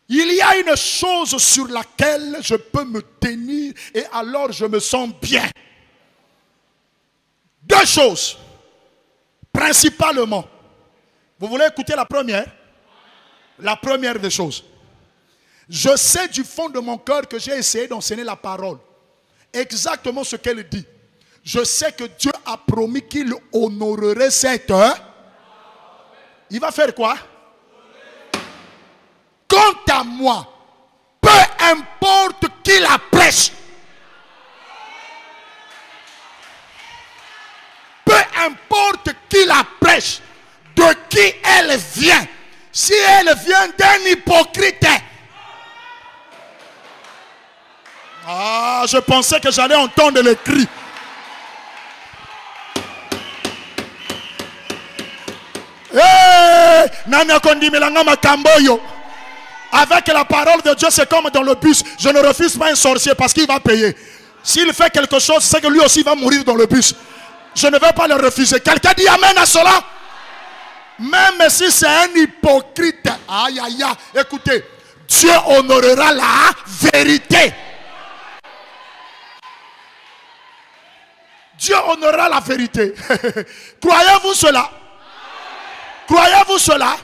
il y a une chose sur laquelle je peux me tenir et alors je me sens bien. Deux choses, principalement. Vous voulez écouter la première? La première des choses. Je sais du fond de mon cœur que j'ai essayé d'enseigner la parole. Exactement ce qu'elle dit. Je sais que Dieu a promis qu'il honorerait cette heure. Il va faire quoi? Quant à moi, peu importe qui la prêche, peu importe qui la prêche, de qui elle vient, si elle vient d'un hypocrite. Ah, je pensais que j'allais entendre le cri. Avec la parole de Dieu, c'est comme dans le bus. Je ne refuse pas un sorcier parce qu'il va payer. S'il fait quelque chose, c'est que lui aussi va mourir dans le bus. Je ne vais pas le refuser. Quelqu'un dit amen à cela? Même si c'est un hypocrite. Aïe, aïe, aïe. Écoutez, Dieu honorera la vérité. Dieu honorera la vérité. Croyez-vous cela? Croyez-vous cela?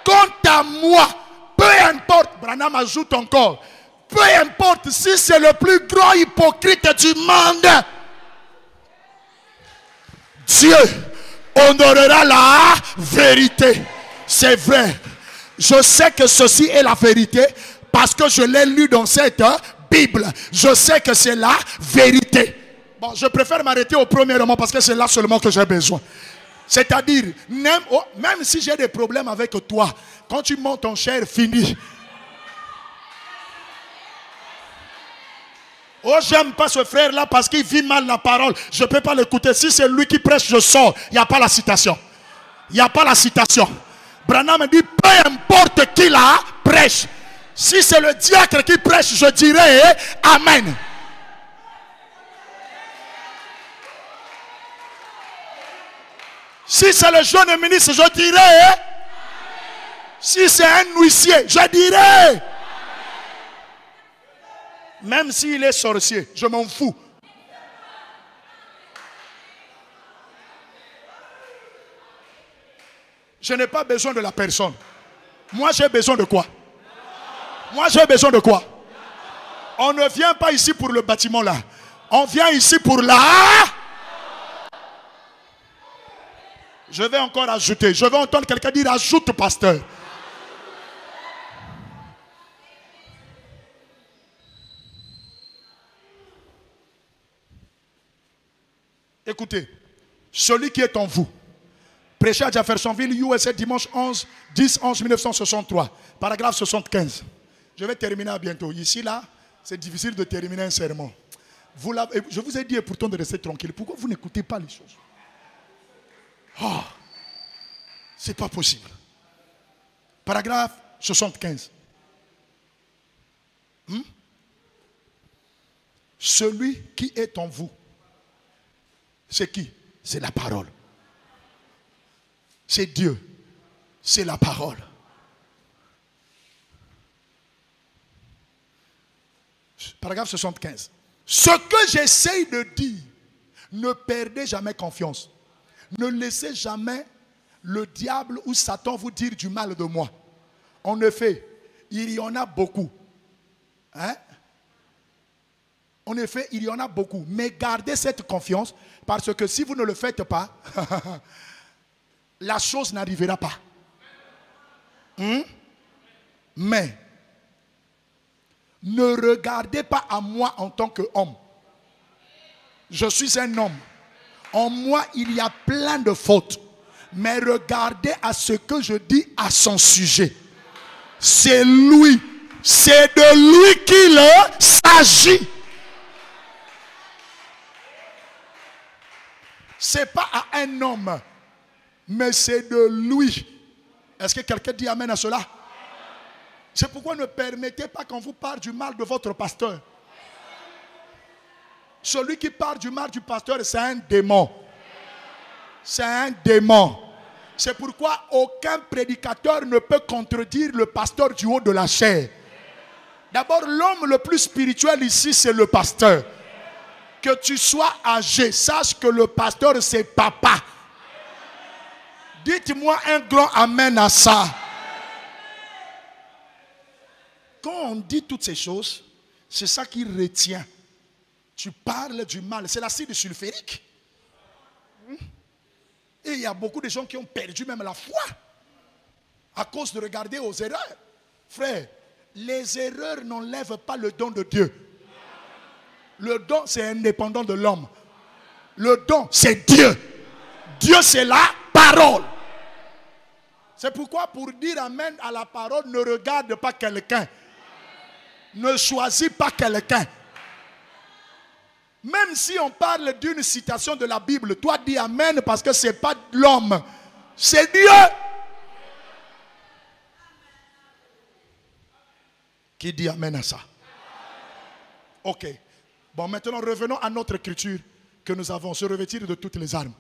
Quant à moi, peu importe, Branham ajoute encore, peu importe si c'est le plus grand hypocrite du monde, Dieu honorera la vérité. C'est vrai. Je sais que ceci est la vérité parce que je l'ai lu dans cette Bible. Je sais que c'est la vérité. Bon, je préfère m'arrêter au premier roman parce que c'est là seulement que j'ai besoin. C'est-à-dire, même si j'ai des problèmes avec toi, quand tu montes en chair, fini. Oh, j'aime pas ce frère-là parce qu'il vit mal la parole. Je ne peux pas l'écouter. Si c'est lui qui prêche, je sors. Il n'y a pas la citation. Il n'y a pas la citation. Branham dit, peu importe qui la prêche. Si c'est le diacre qui prêche, je dirais Amen. Si c'est le jeune ministre, je dirais. Si c'est un huissier, je dirais. Même s'il est sorcier, je m'en fous. Je n'ai pas besoin de la personne. Moi, j'ai besoin de quoi? Moi, j'ai besoin de quoi? On ne vient pas ici pour le bâtiment là. On vient ici pour la... Je vais encore ajouter. Je vais entendre quelqu'un dire ajoute, pasteur. Écoutez, celui qui est en vous, prêché à Jeffersonville, USA, dimanche 10-11-1963, paragraphe 75. Je vais terminer à bientôt. Ici, là, c'est difficile de terminer un sermon. Je vous ai dit pourtant de rester tranquille. Pourquoi vous n'écoutez pas les choses? Oh, c'est pas possible. Paragraphe 75. Celui qui est en vous, c'est qui? C'est la parole. C'est Dieu. C'est la parole. Paragraphe 75. Ce que j'essaye de dire, ne perdez jamais confiance. Ne laissez jamais le diable ou Satan vous dire du mal de moi. En effet, il y en a beaucoup. Hein? En effet, il y en a beaucoup. Mais gardez cette confiance parce que si vous ne le faites pas, la chose n'arrivera pas. Mais ne regardez pas à moi en tant qu'homme. Je suis un homme. En moi, il y a plein de fautes. Mais regardez à ce que je dis à son sujet. C'est lui. C'est de lui qu'il s'agit. Ce n'est pas à un homme, mais c'est de lui. Est-ce que quelqu'un dit amen à cela? C'est pourquoi ne permettez pas qu'on vous parle du mal de votre pasteur. Celui qui parle du mal du pasteur, c'est un démon. C'est un démon. C'est pourquoi aucun prédicateur ne peut contredire le pasteur du haut de la chair. D'abord, l'homme le plus spirituel ici, c'est le pasteur. Que tu sois âgé, sache que le pasteur, c'est papa. Dites-moi un grand amen à ça. Quand on dit toutes ces choses, c'est ça qui retient. Tu parles du mal. C'est l'acide sulfurique. Et il y a beaucoup de gens qui ont perdu même la foi à cause de regarder aux erreurs. Frère, les erreurs n'enlèvent pas le don de Dieu. Le don, c'est indépendant de l'homme. Le don, c'est Dieu. Dieu, c'est la parole. C'est pourquoi pour dire amen à la parole, ne regarde pas quelqu'un. Ne choisis pas quelqu'un. Même si on parle d'une citation de la Bible, toi dis amen parce que ce n'est pas l'homme. C'est Dieu. Qui dit amen à ça? Ok. Bon, maintenant revenons à notre écriture que nous avons, se revêtir de toutes les armes.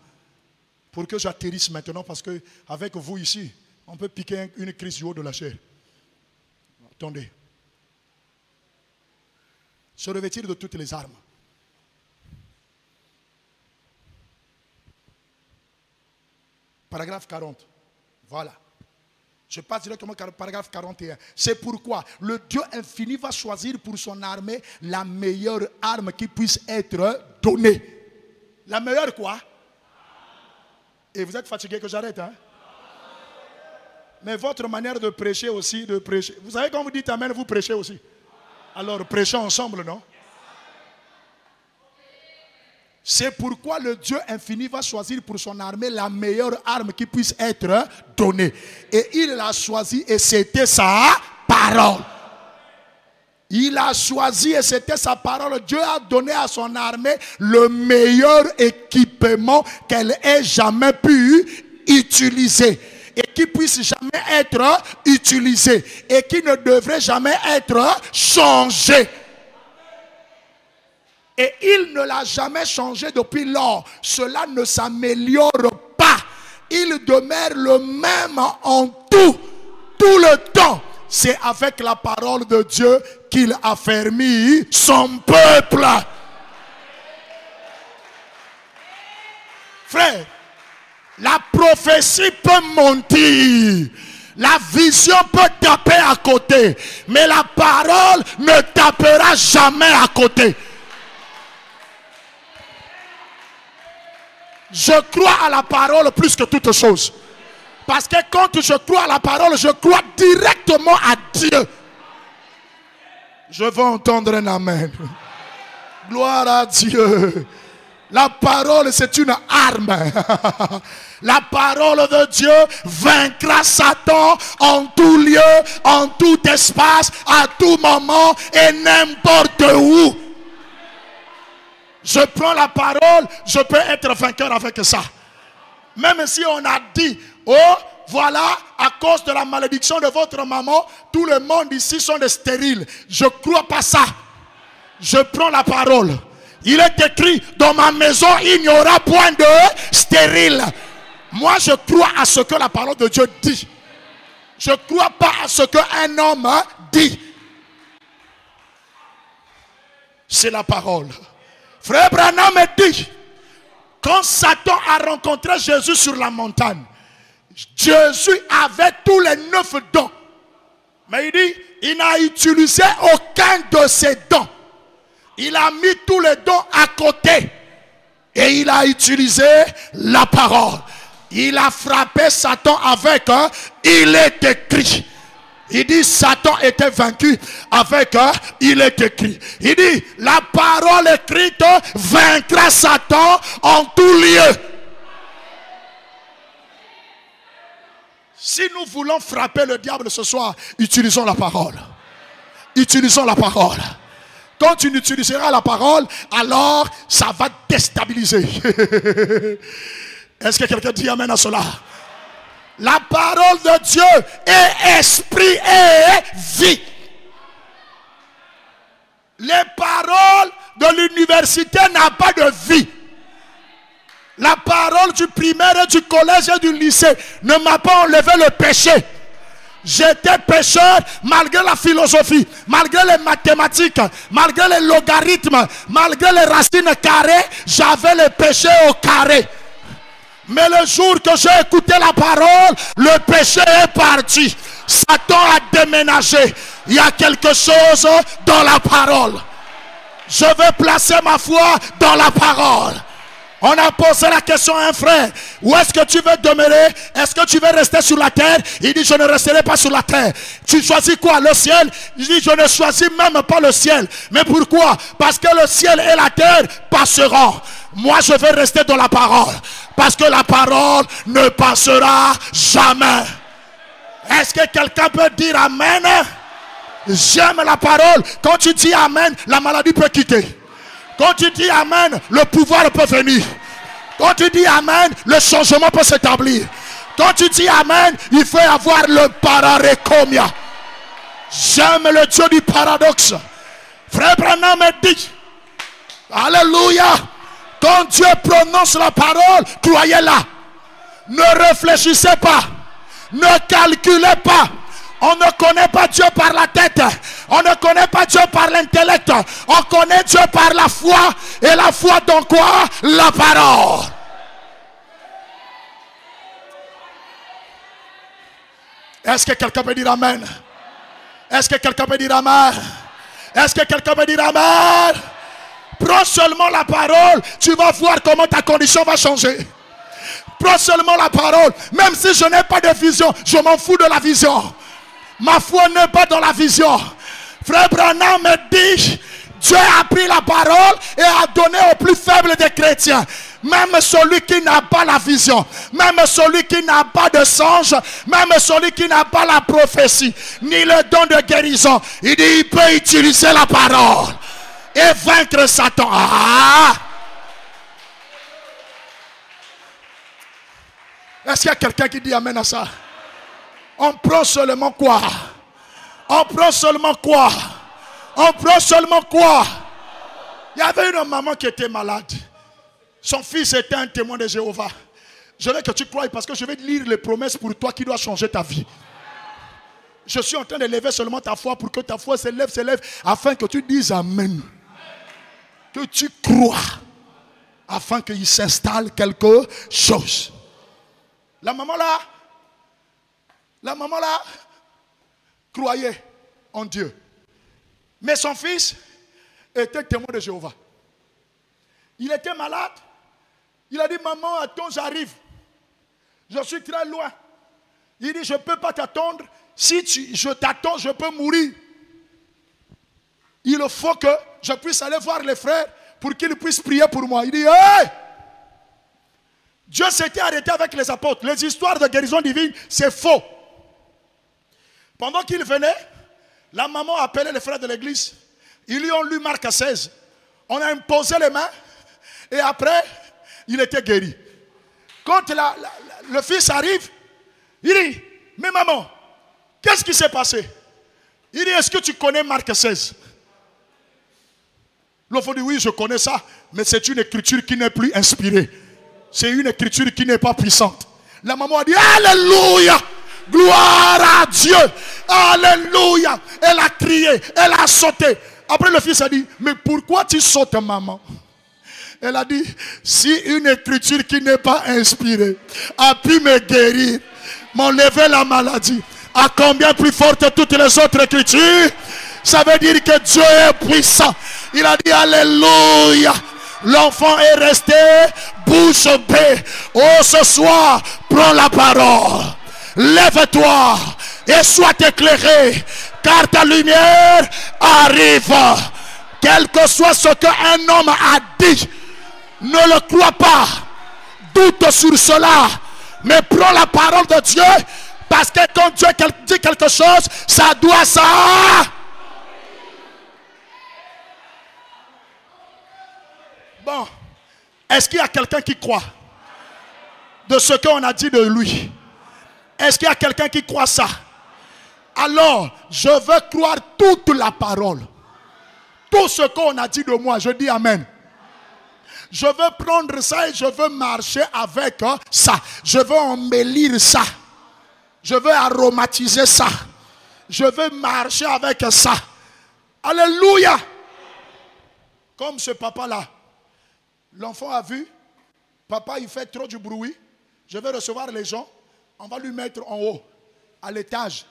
Pour que j'atterrisse maintenant, parce qu'avec vous ici, on peut piquer une crise du haut de la chair. Attendez. Se revêtir de toutes les armes. Paragraphe 40. Voilà. Je passe directement au paragraphe 41. C'est pourquoi le Dieu infini va choisir pour son armée la meilleure arme qui puisse être donnée. La meilleure quoi? Et vous êtes fatigué que j'arrête, hein? Mais votre manière de prêcher aussi, de prêcher. Vous savez quand vous dites amen, vous prêchez aussi. Alors prêchons ensemble, non? C'est pourquoi le Dieu infini va choisir pour son armée la meilleure arme qui puisse être donnée. Et il l'a choisi et c'était sa parole. Il a choisi et c'était sa parole. Dieu a donné à son armée le meilleur équipement qu'elle ait jamais pu utiliser. Et qui puisse jamais être utilisé. Et qui ne devrait jamais être changé. Et il ne l'a jamais changé depuis lors. Cela ne s'améliore pas. Il demeure le même en tout le temps. C'est avec la parole de Dieu qu'il a affermi son peuple. Frère, la prophétie peut mentir. La vision peut taper à côté. Mais la parole ne tapera jamais à côté. Je crois à la parole plus que toute chose. Parce que quand je crois à la parole, je crois directement à Dieu. Je veux entendre un amen. Gloire à Dieu. La parole, c'est une arme. La parole de Dieu vaincra Satan en tout lieu, en tout espace, à tout moment et n'importe où. Je prends la parole, je peux être vainqueur avec ça. Même si on a dit, oh, voilà, à cause de la malédiction de votre maman, tout le monde ici sont des stériles. Je ne crois pas ça. Je prends la parole. Il est écrit, dans ma maison, il n'y aura point de stérile. Moi, je crois à ce que la parole de Dieu dit. Je ne crois pas à ce qu'un homme dit. C'est la parole. Frère Branham me dit, quand Satan a rencontré Jésus sur la montagne, Jésus avait tous les 9 dons. Mais il dit, il n'a utilisé aucun de ses dons. Il a mis tous les dons à côté. Et il a utilisé la parole. Il a frappé Satan avec il est écrit. Il dit Satan était vaincu avec il est écrit. Il dit la parole écrite vaincra Satan en tout lieu. Si nous voulons frapper le diable ce soir, utilisons la parole. Utilisons la parole. Quand tu n'utiliseras la parole, alors ça va déstabiliser. Est-ce que quelqu'un dit amen à cela? La parole de Dieu est esprit et vie. Les paroles de l'université n'ont pas de vie. La parole du primaire et du collège et du lycée ne m'a pas enlevé le péché. J'étais pécheur malgré la philosophie, malgré les mathématiques, malgré les logarithmes, malgré les racines carrées, j'avais le péché au carré. Mais le jour que j'ai écouté la parole, le péché est parti. Satan a déménagé. Il y a quelque chose dans la parole. Je veux placer ma foi dans la parole. On a posé la question à un frère. Où est-ce que tu veux demeurer? Est-ce que tu veux rester sur la terre? Il dit je ne resterai pas sur la terre. Tu choisis quoi? Le ciel? Il dit je ne choisis même pas le ciel. Mais pourquoi? Parce que le ciel et la terre passeront. Moi je veux rester dans la parole. Parce que la parole ne passera jamais. Est-ce que quelqu'un peut dire amen? J'aime la parole. Quand tu dis amen, la maladie peut quitter. Quand tu dis amen, le pouvoir peut venir. Quand tu dis amen, le changement peut s'établir. Quand tu dis amen, il faut avoir le pararécomia. J'aime le Dieu du paradoxe. Frère Branham me dit, alléluia, quand Dieu prononce la parole, croyez-la. Ne réfléchissez pas. Ne calculez pas. On ne connaît pas Dieu par la tête. On ne connaît pas Dieu par l'intellect. On connaît Dieu par la foi. Et la foi dans quoi? La parole. Est-ce que quelqu'un peut dire amen? Est-ce que quelqu'un peut dire amen? Est-ce que quelqu'un peut dire amen? Prends seulement la parole. Tu vas voir comment ta condition va changer. Prends seulement la parole. Même si je n'ai pas de vision, je m'en fous de la vision. Ma foi n'est pas dans la vision. Frère Branham me dit, Dieu a pris la parole et a donné aux plus faibles des chrétiens. Même celui qui n'a pas la vision, même celui qui n'a pas de songe, même celui qui n'a pas la prophétie, ni le don de guérison, il dit, il peut utiliser la parole et vaincre Satan. Ah! Est-ce qu'il y a quelqu'un qui dit amen à ça? On prend seulement quoi? On prend seulement quoi? On prend seulement quoi? Il y avait une maman qui était malade. Son fils était un témoin de Jéhovah. Je veux que tu croies parce que je vais lire les promesses pour toi qui doivent changer ta vie. Je suis en train d'élever seulement ta foi pour que ta foi s'élève, afin que tu dises amen. Que tu crois, afin qu'il s'installe quelque chose. La maman là croyait en Dieu. Mais son fils était témoin de Jéhovah. Il était malade. Il a dit, maman, attends, j'arrive. Je suis très loin. Il dit, je ne peux pas t'attendre. Si je t'attends, je peux mourir. Il faut que je puisse aller voir les frères pour qu'ils puissent prier pour moi. Il dit, hey! Dieu s'était arrêté avec les apôtres. Les histoires de guérison divine, c'est faux. Pendant qu'il venait, la maman a appelé les frères de l'église. Ils lui ont lu Marc 16. On a imposé les mains. Et après, il était guéri. Quand le fils arrive, il dit, Mais maman, qu'est-ce qui s'est passé? Il dit, est-ce que tu connais Marc 16? L'enfant dit, oui, je connais ça, mais c'est une écriture qui n'est plus inspirée. C'est une écriture qui n'est pas puissante. La maman a dit, alléluia, gloire à Dieu, alléluia. Elle a crié, elle a sauté. Après le fils a dit, mais pourquoi tu sautes, maman? Elle a dit, si une écriture qui n'est pas inspirée a pu me guérir, m'enlever la maladie, à combien plus forte toutes les autres écritures? Ça veut dire que Dieu est puissant. Il a dit alléluia. L'enfant est resté bouche bée. Oh, ce soir, prends la parole. Lève-toi et sois éclairé, car ta lumière arrive. Quel que soit ce qu'un homme a dit, ne le crois pas. Doute sur cela. Mais prends la parole de Dieu. Parce que quand Dieu dit quelque chose, ça doit ça. Bon, est-ce qu'il y a quelqu'un qui croit de ce qu'on a dit de lui? Est-ce qu'il y a quelqu'un qui croit ça? Alors, je veux croire toute la parole. Tout ce qu'on a dit de moi, je dis amen. Je veux prendre ça et je veux marcher avec ça. Je veux embellir ça. Je veux aromatiser ça. Je veux marcher avec ça. Alléluia. Comme ce papa-là. L'enfant a vu. Papa, il fait trop du bruit. Je vais recevoir les gens. On va lui mettre en haut, à l'étage.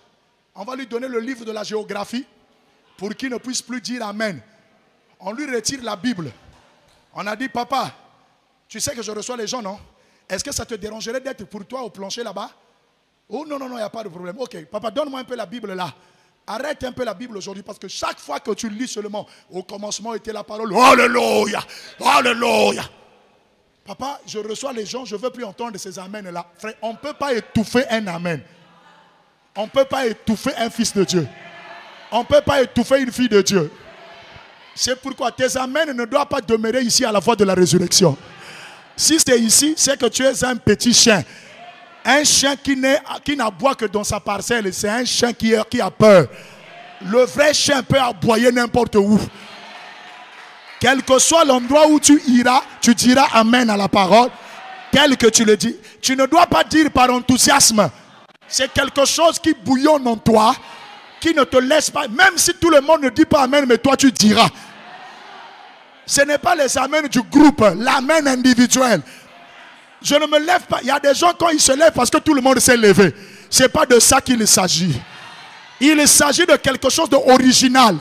On va lui donner le livre de la géographie pour qu'il ne puisse plus dire amen. On lui retire la Bible. On a dit, papa, tu sais que je reçois les gens, non? Est-ce que ça te dérangerait d'être pour toi au plancher là-bas? Oh non, non, non, il n'y a pas de problème. Ok, papa, donne-moi un peu la Bible là. Arrête un peu la Bible aujourd'hui parce que chaque fois que tu lis seulement, au commencement était la parole. Alléluia, alléluia. Papa, je reçois les gens, je ne veux plus entendre ces amens là. Frère, on ne peut pas étouffer un amen. On ne peut pas étouffer un fils de Dieu. On ne peut pas étouffer une fille de Dieu. C'est pourquoi tes amens ne doivent pas demeurer ici à la voix de la résurrection. Si c'est ici, c'est que tu es un petit chien. Un chien qui n'aboie que dans sa parcelle, c'est un chien qui a peur. Le vrai chien peut aboyer n'importe où. Quel que soit l'endroit où tu iras, tu diras amen à la parole. Tel que tu le dis. Tu ne dois pas dire par enthousiasme. C'est quelque chose qui bouillonne en toi, qui ne te laisse pas. Même si tout le monde ne dit pas amen, mais toi tu diras. Ce n'est pas les amens du groupe, l'amen individuel. Je ne me lève pas. Il y a des gens quand ils se lèvent parce que tout le monde s'est levé. Ce n'est pas de ça qu'il s'agit. Il s'agit de quelque chose d'original.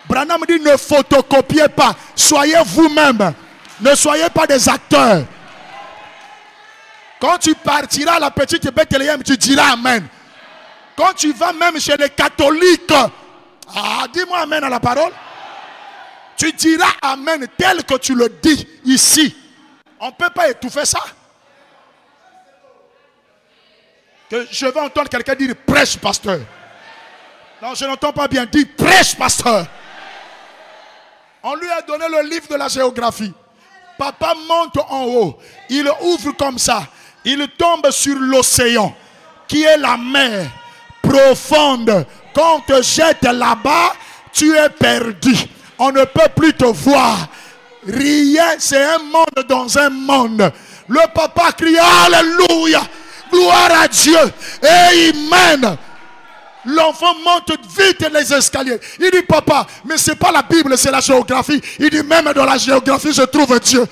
Branham dit ne photocopiez pas. Soyez vous-même. Ne soyez pas des acteurs. Quand tu partiras à la petite Bethléem, tu diras amen. Quand tu vas même chez les catholiques, dis-moi amen à la parole. Tu diras amen tel que tu le dis ici. On ne peut pas étouffer ça. Que je vais entendre quelqu'un dire prêche pasteur. Non, je n'entends pas bien. Dis prêche pasteur. On lui a donné le livre de la géographie. Papa monte en haut. Il ouvre comme ça. Il tombe sur l'océan qui est la mer profonde. Quand on te jette là-bas, tu es perdu. On ne peut plus te voir. Rien, c'est un monde dans un monde. Le papa crie alléluia, gloire à Dieu. Et il mène. L'enfant monte vite les escaliers. Il dit papa, mais ce n'est pas la Bible, c'est la géographie. Il dit même dans la géographie je trouve Dieu.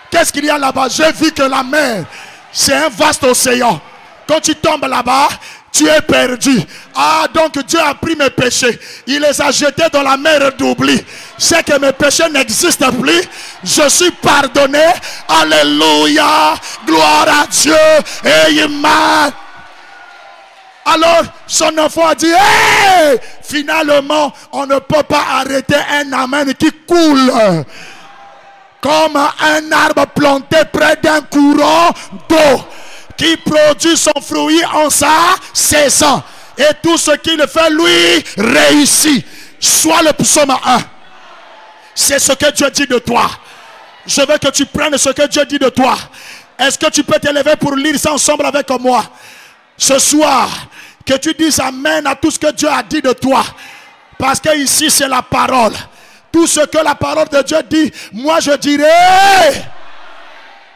Qu'est-ce qu'il y a là-bas? J'ai vu que la mer, c'est un vaste océan. Quand tu tombes là-bas, tu es perdu. Ah, donc Dieu a pris mes péchés. Il les a jetés dans la mer d'oubli. C'est que mes péchés n'existent plus. Je suis pardonné. Alléluia. Gloire à Dieu. Et il m'a... Alors, son enfant a dit, hey! Finalement, on ne peut pas arrêter un amen qui coule. Comme un arbre planté près d'un courant d'eau qui produit son fruit en sa saison. Et tout ce qu'il fait, lui, réussit. Soit le psaume 1. C'est ce que Dieu dit de toi. Je veux que tu prennes ce que Dieu dit de toi. Est-ce que tu peux t'élever pour lire ça ensemble avec moi? Ce soir, que tu dises amen à tout ce que Dieu a dit de toi. Parce que ici c'est la parole. Tout ce que la parole de Dieu dit, moi je dirai.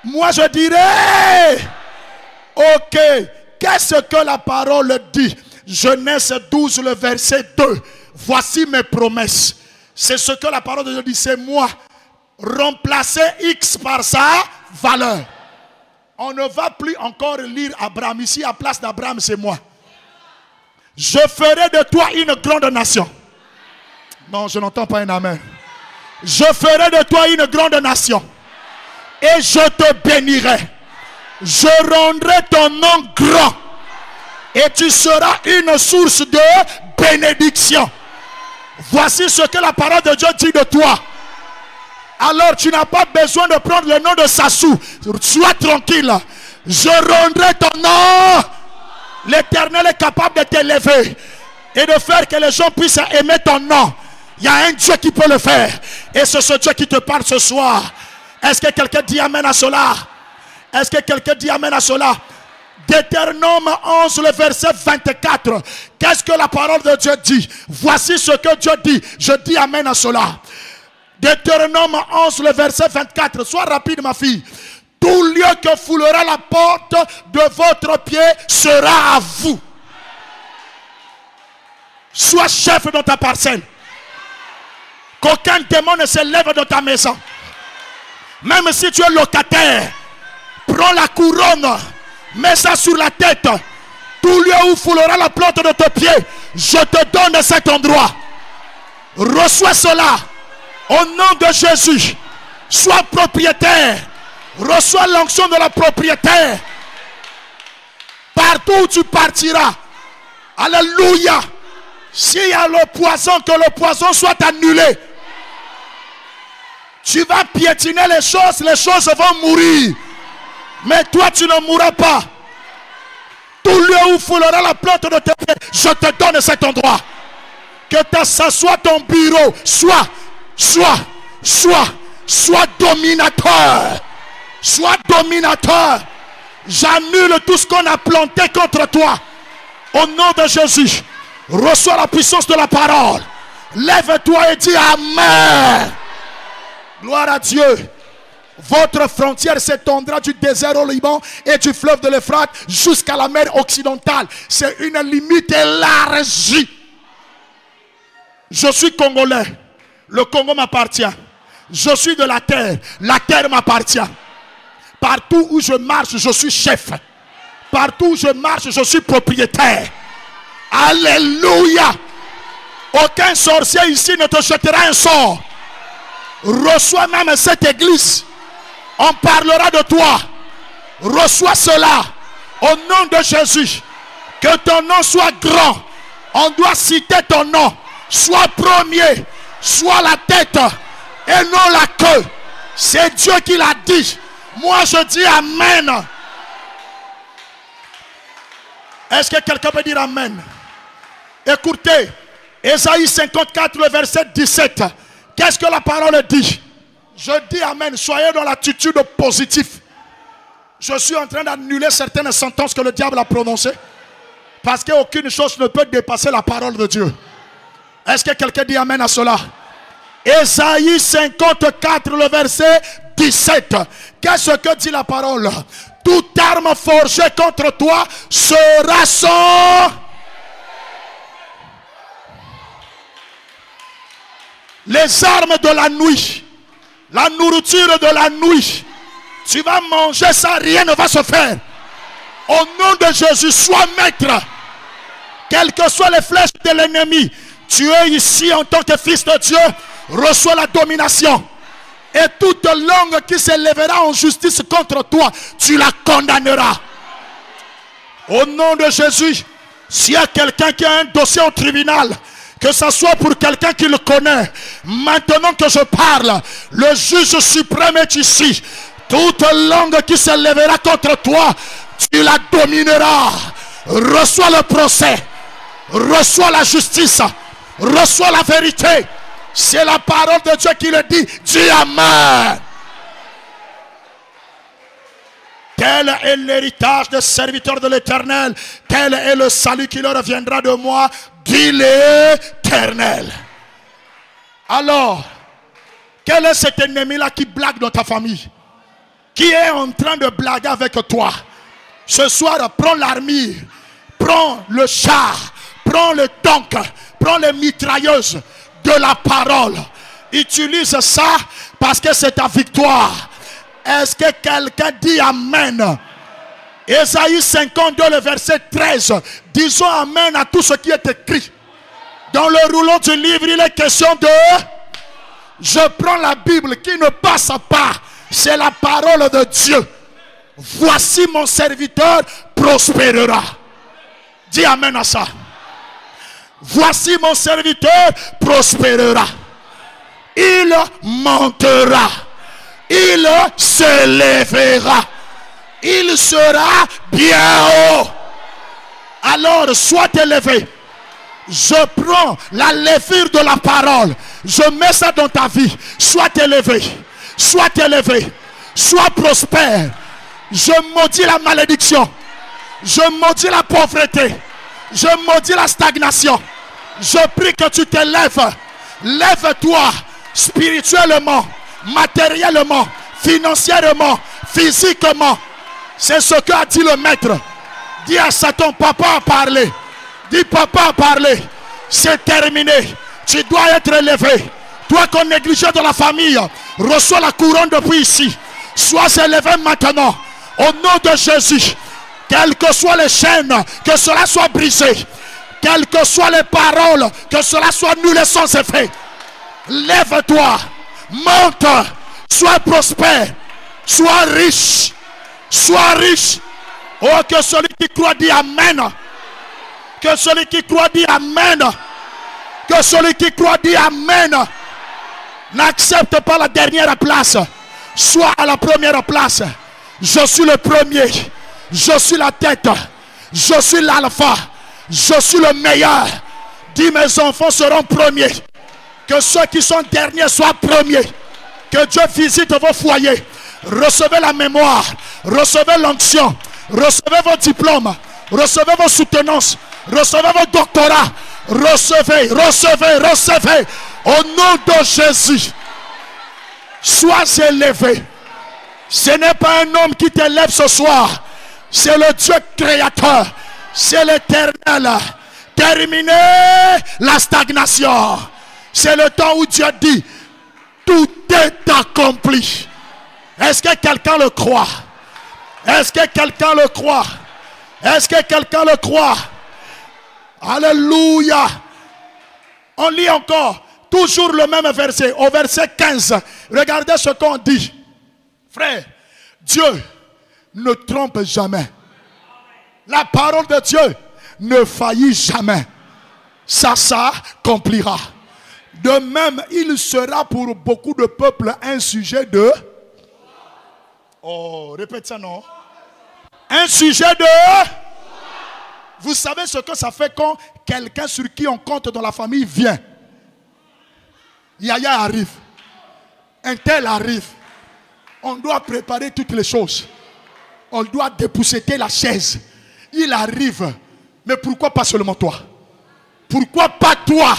Moi je dirai. Ok. Qu'est-ce que la parole dit? Genèse 12, le verset 2. Voici mes promesses. C'est ce que la parole de Dieu dit. C'est moi. Remplacer X par sa valeur. On ne va plus encore lire Abraham. Ici, à place d'Abraham, c'est moi. Je ferai de toi une grande nation. Non, je n'entends pas un amen. Je ferai de toi une grande nation. Et je te bénirai. Je rendrai ton nom grand. Et tu seras une source de bénédiction. Voici ce que la parole de Dieu dit de toi. Alors tu n'as pas besoin de prendre le nom de Sassou. Sois tranquille. Je rendrai ton nom. L'Éternel est capable de t'élever et de faire que les gens puissent aimer ton nom. Il y a un Dieu qui peut le faire. Et c'est ce Dieu qui te parle ce soir. Est-ce que quelqu'un dit amen à cela? Est-ce que quelqu'un dit amen à cela? Deutéronome 11, le verset 24. Qu'est-ce que la parole de Dieu dit? Voici ce que Dieu dit. Je dis amen à cela. Deutéronome 11, le verset 24. Sois rapide, ma fille. Tout lieu que foulera la porte de votre pied sera à vous. Sois chef dans ta parcelle. Qu'aucun démon ne se lève dans ta maison. Même si tu es locataire, prends la couronne, mets ça sur la tête. Tout lieu où foulera la plante de tes pieds, je te donne cet endroit. Reçois cela au nom de Jésus. Sois propriétaire. Reçois l'onction de la propriétaire. Partout où tu partiras. Alléluia. S'il y a le poison, que le poison soit annulé. Tu vas piétiner les choses vont mourir. Mais toi, tu ne mourras pas. Tout lieu où foulera la plante de tes pieds, je te donne cet endroit. Que ça soit ton bureau. Sois dominateur. Sois dominateur. J'annule tout ce qu'on a planté contre toi. Au nom de Jésus. Reçois la puissance de la parole. Lève-toi et dis amen. Gloire à Dieu. Votre frontière s'étendra du désert au Liban et du fleuve de l'Euphrate jusqu'à la mer occidentale. C'est une limite élargie. Je suis congolais. Le Congo m'appartient. Je suis de la terre m'appartient. Partout où je marche, je suis chef. Partout où je marche, je suis propriétaire. Alléluia. Aucun sorcier ici ne te jettera un sort. Reçois même cette église. On parlera de toi. Reçois cela. Au nom de Jésus. Que ton nom soit grand. On doit citer ton nom. Sois premier. Sois la tête. Et non la queue. C'est Dieu qui l'a dit. Moi je dis amen. Est-ce que quelqu'un peut dire amen? Écoutez. Ésaïe 54, le verset 17. Qu'est-ce que la parole dit? Je dis amen. Soyez dans l'attitude positive. Je suis en train d'annuler certaines sentences que le diable a prononcées. Parce qu'aucune chose ne peut dépasser la parole de Dieu. Est-ce que quelqu'un dit amen à cela? Ésaïe 54, le verset 17. Qu'est-ce que dit la parole? Toute arme forgée contre toi sera sans... Les armes de la nuit, la nourriture de la nuit, tu vas manger ça, rien ne va se faire. Au nom de Jésus, sois maître. Quelles que soient les flèches de l'ennemi, tu es ici en tant que fils de Dieu, reçois la domination. Et toute langue qui s'élèvera en justice contre toi, tu la condamneras. Au nom de Jésus, s'il y a quelqu'un qui a un dossier au tribunal, que ce soit pour quelqu'un qui le connaît, maintenant que je parle, le juge suprême est ici. Toute langue qui se lèvera contre toi, tu la domineras. Reçois le procès, reçois la justice, reçois la vérité. C'est la parole de Dieu qui le dit. Dis amen. Quel est l'héritage des serviteurs de l'Éternel? Quel est le salut qui leur viendra de moi? Dit l'Éternel. Alors, quel est cet ennemi-là qui blague dans ta famille? Qui est en train de blaguer avec toi? Ce soir, prends l'armure, prends le char, prends le tank, prends les mitrailleuses de la parole. Utilise ça parce que c'est ta victoire. Est-ce que quelqu'un dit Amen? Ésaïe 52, le verset 13. Disons Amen à tout ce qui est écrit. Dans le rouleau du livre, il est question de... Je prends la Bible qui ne passe pas. C'est la parole de Dieu. Voici mon serviteur prospérera. Dis Amen à ça. Voici mon serviteur prospérera. Il montera. Il se lèvera. Il sera bien haut. Alors sois élevé. Je prends la levure de la parole. Je mets ça dans ta vie. Sois élevé. Sois élevé. Sois prospère. Je maudis la malédiction. Je maudis la pauvreté. Je maudis la stagnation. Je prie que tu te lèves. Lève-toi spirituellement, matériellement, financièrement, physiquement. C'est ce qu'a dit le maître. Dis à Satan, papa a parlé. Dis papa a parlé. C'est terminé. Tu dois être élevé. Toi qu'on négligeait dans la famille, reçois la couronne depuis ici. Sois élevé maintenant. Au nom de Jésus. Quelles que soient les chaînes, que cela soit brisé. Quelles que soient les paroles, que cela soit nul et sans effet. Lève-toi. Monte. Sois prospère. Sois riche. Sois riche. Oh, que celui qui croit dit Amen. Que celui qui croit dit Amen. Que celui qui croit dit Amen. N'accepte pas la dernière place. Sois à la première place. Je suis le premier. Je suis la tête. Je suis l'alpha. Je suis le meilleur. Dis mes enfants seront premiers. Que ceux qui sont derniers soient premiers. Que Dieu visite vos foyers. Recevez la mémoire. Recevez l'onction. Recevez vos diplômes. Recevez vos soutenances. Recevez vos doctorats. Recevez, recevez, recevez. Au nom de Jésus. Sois élevé. Ce n'est pas un homme qui t'élève ce soir. C'est le Dieu créateur. C'est l'Éternel. Terminez la stagnation. C'est le temps où Dieu dit, tout est accompli. Est-ce que quelqu'un le croit? Est-ce que quelqu'un le croit? Est-ce que quelqu'un le croit? Alléluia. On lit encore, toujours le même verset, au verset 15. Regardez ce qu'on dit. Frère, Dieu ne trompe jamais. La parole de Dieu ne faillit jamais. Ça s'accomplira. De même, il sera pour beaucoup de peuples un sujet de... Oh, répète ça, non? Un sujet de... Vous savez ce que ça fait quand quelqu'un sur qui on compte dans la famille vient? Yaya arrive. Un tel arrive. On doit préparer toutes les choses. On doit dépousseter la chaise. Il arrive. Mais pourquoi pas seulement toi? Pourquoi pas toi?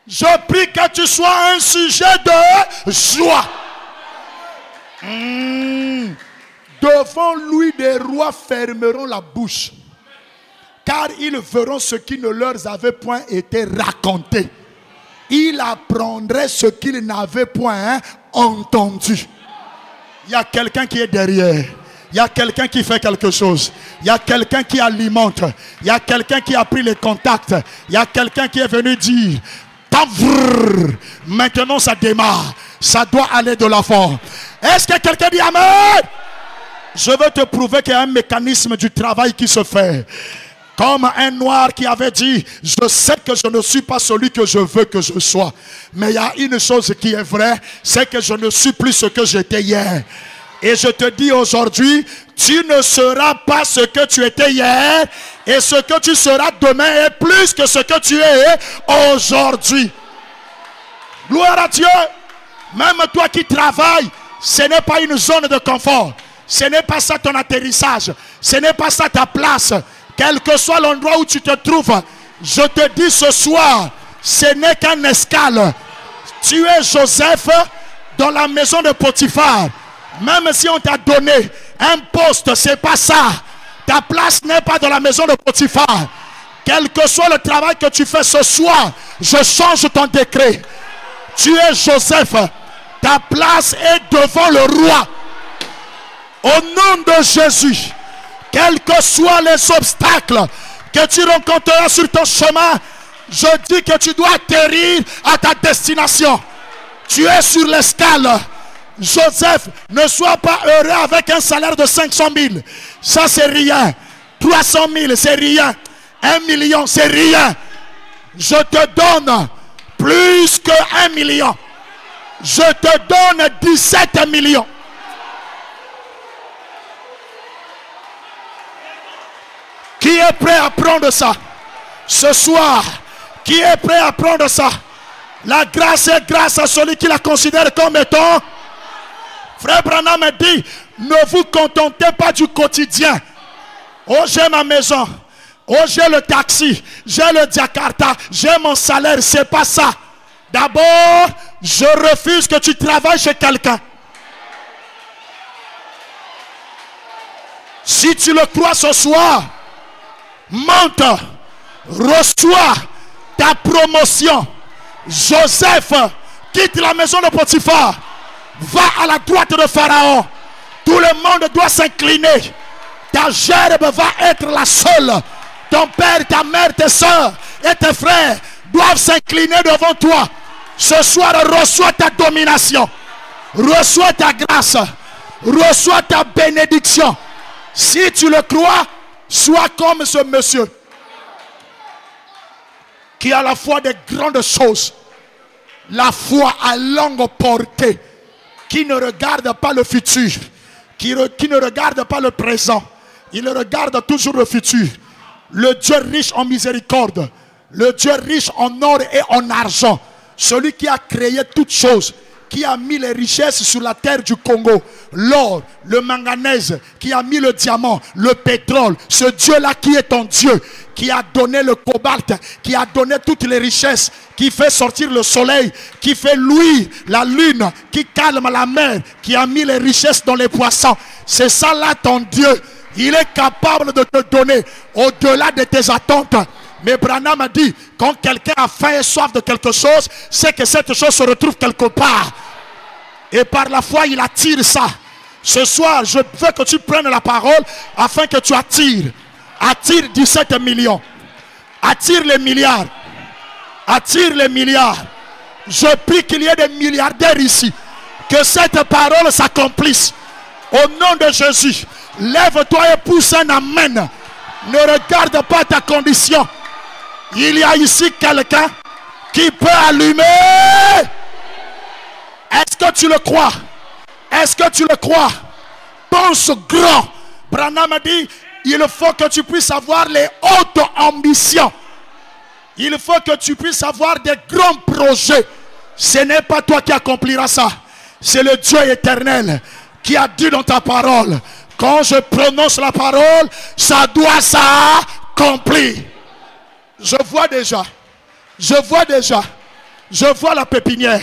Je prie que tu sois un sujet de joie. Devant lui, des rois fermeront la bouche. Car ils verront ce qui ne leur avait point été raconté. Ils apprendraient ce qu'ils n'avaient point entendu. Il y a quelqu'un qui est derrière. Il y a quelqu'un qui fait quelque chose. Il y a quelqu'un qui alimente. Il y a quelqu'un qui a pris les contacts. Il y a quelqu'un qui est venu dire, maintenant ça démarre. Ça doit aller de l'avant. Est-ce que quelqu'un dit Amen? Je veux te prouver qu'il y a un mécanisme du travail qui se fait. Comme un noir qui avait dit, je sais que je ne suis pas celui que je veux que je sois. Mais il y a une chose qui est vraie, c'est que je ne suis plus ce que j'étais hier. Et je te dis aujourd'hui, tu ne seras pas ce que tu étais hier. Et ce que tu seras demain est plus que ce que tu es aujourd'hui. Gloire à Dieu. Même toi qui travailles, ce n'est pas une zone de confort. Ce n'est pas ça ton atterrissage. Ce n'est pas ça ta place. Quel que soit l'endroit où tu te trouves, je te dis ce soir, ce n'est qu'un escale. Tu es Joseph dans la maison de Potiphar. Même si on t'a donné un poste, c'est pas ça. Ta place n'est pas dans la maison de Potiphar. Quel que soit le travail que tu fais ce soir, je change ton décret. Tu es Joseph. Ta place est devant le roi. Au nom de Jésus, quels que soient les obstacles que tu rencontreras sur ton chemin, je dis que tu dois atterrir à ta destination. Tu es sur l'escale. Joseph, ne sois pas heureux avec un salaire de 500 000. Ça, c'est rien. 300 000, c'est rien. 1 million, c'est rien. Je te donne plus que 1 million. Je te donne 17 millions. Qui est prêt à prendre ça? Ce soir, qui est prêt à prendre ça? La grâce est grâce à celui qui la considère comme étant. Frère Branham me dit, ne vous contentez pas du quotidien. Oh, j'ai ma maison. Oh, j'ai le taxi. J'ai le Jakarta. J'ai mon salaire. C'est pas ça. D'abord, je refuse que tu travailles chez quelqu'un. Si tu le crois ce soir, monte, reçois ta promotion. Joseph quitte la maison de Potiphar, va à la droite de Pharaon. Tout le monde doit s'incliner. Ta gerbe va être la seule. Ton père, ta mère, tes soeurs et tes frères doivent s'incliner devant toi. Ce soir, reçois ta domination. Reçois ta grâce. Reçois ta bénédiction. Si tu le crois, sois comme ce monsieur qui a la foi des grandes choses. La foi à longue portée. Qui ne regarde pas le futur. Qui ne regarde pas le présent. Il regarde toujours le futur. Le Dieu riche en miséricorde. Le Dieu riche en or et en argent. Celui qui a créé toutes choses. Qui a mis les richesses sur la terre du Congo. L'or, le manganèse. Qui a mis le diamant, le pétrole. Ce Dieu-là qui est ton Dieu. Qui a donné le cobalt. Qui a donné toutes les richesses. Qui fait sortir le soleil. Qui fait luire la lune. Qui calme la mer. Qui a mis les richesses dans les poissons. C'est ça là ton Dieu. Il est capable de te donner au-delà de tes attentes. Mais Branham a dit, quand quelqu'un a faim et soif de quelque chose, c'est que cette chose se retrouve quelque part. Et par la foi, il attire ça. Ce soir, je veux que tu prennes la parole afin que tu attires. Attire 17 millions. Attire les milliards. Attire les milliards. Je prie qu'il y ait des milliardaires ici. Que cette parole s'accomplisse. Au nom de Jésus, lève-toi et pousse un amen. Ne regarde pas ta condition. Il y a ici quelqu'un qui peut allumer. Est-ce que tu le crois? Est-ce que tu le crois? Pense grand. Branham a dit, il faut que tu puisses avoir les hautes ambitions. Il faut que tu puisses avoir des grands projets. Ce n'est pas toi qui accompliras ça. C'est le Dieu éternel qui a dit dans ta parole, quand je prononce la parole, ça doit s'accomplir. Je vois déjà. Je vois déjà. Je vois la pépinière.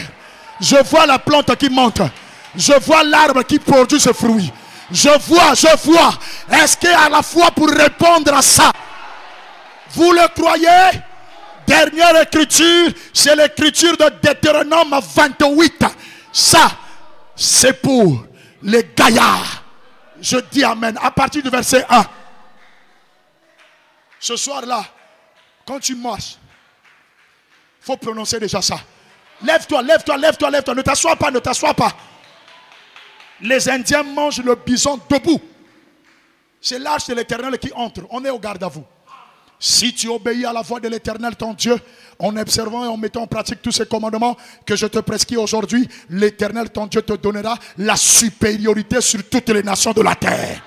Je vois la plante qui monte. Je vois l'arbre qui produit ses fruits. Je vois. Est-ce qu'il y a la foi pour répondre à ça? Vous le croyez? Dernière écriture, c'est l'écriture de Deutéronome 28. Ça, c'est pour les gaillards. Je dis amen. À partir du verset 1. Ce soir-là, quand tu marches, il faut prononcer déjà ça. Lève-toi. Ne t'assois pas. Les Indiens mangent le bison debout. C'est l'arche de l'Éternel qui entre. On est au garde à vous. Si tu obéis à la voix de l'Éternel, ton Dieu, en observant et en mettant en pratique tous ces commandements que je te prescris aujourd'hui, l'Éternel, ton Dieu, te donnera la supériorité sur toutes les nations de la terre.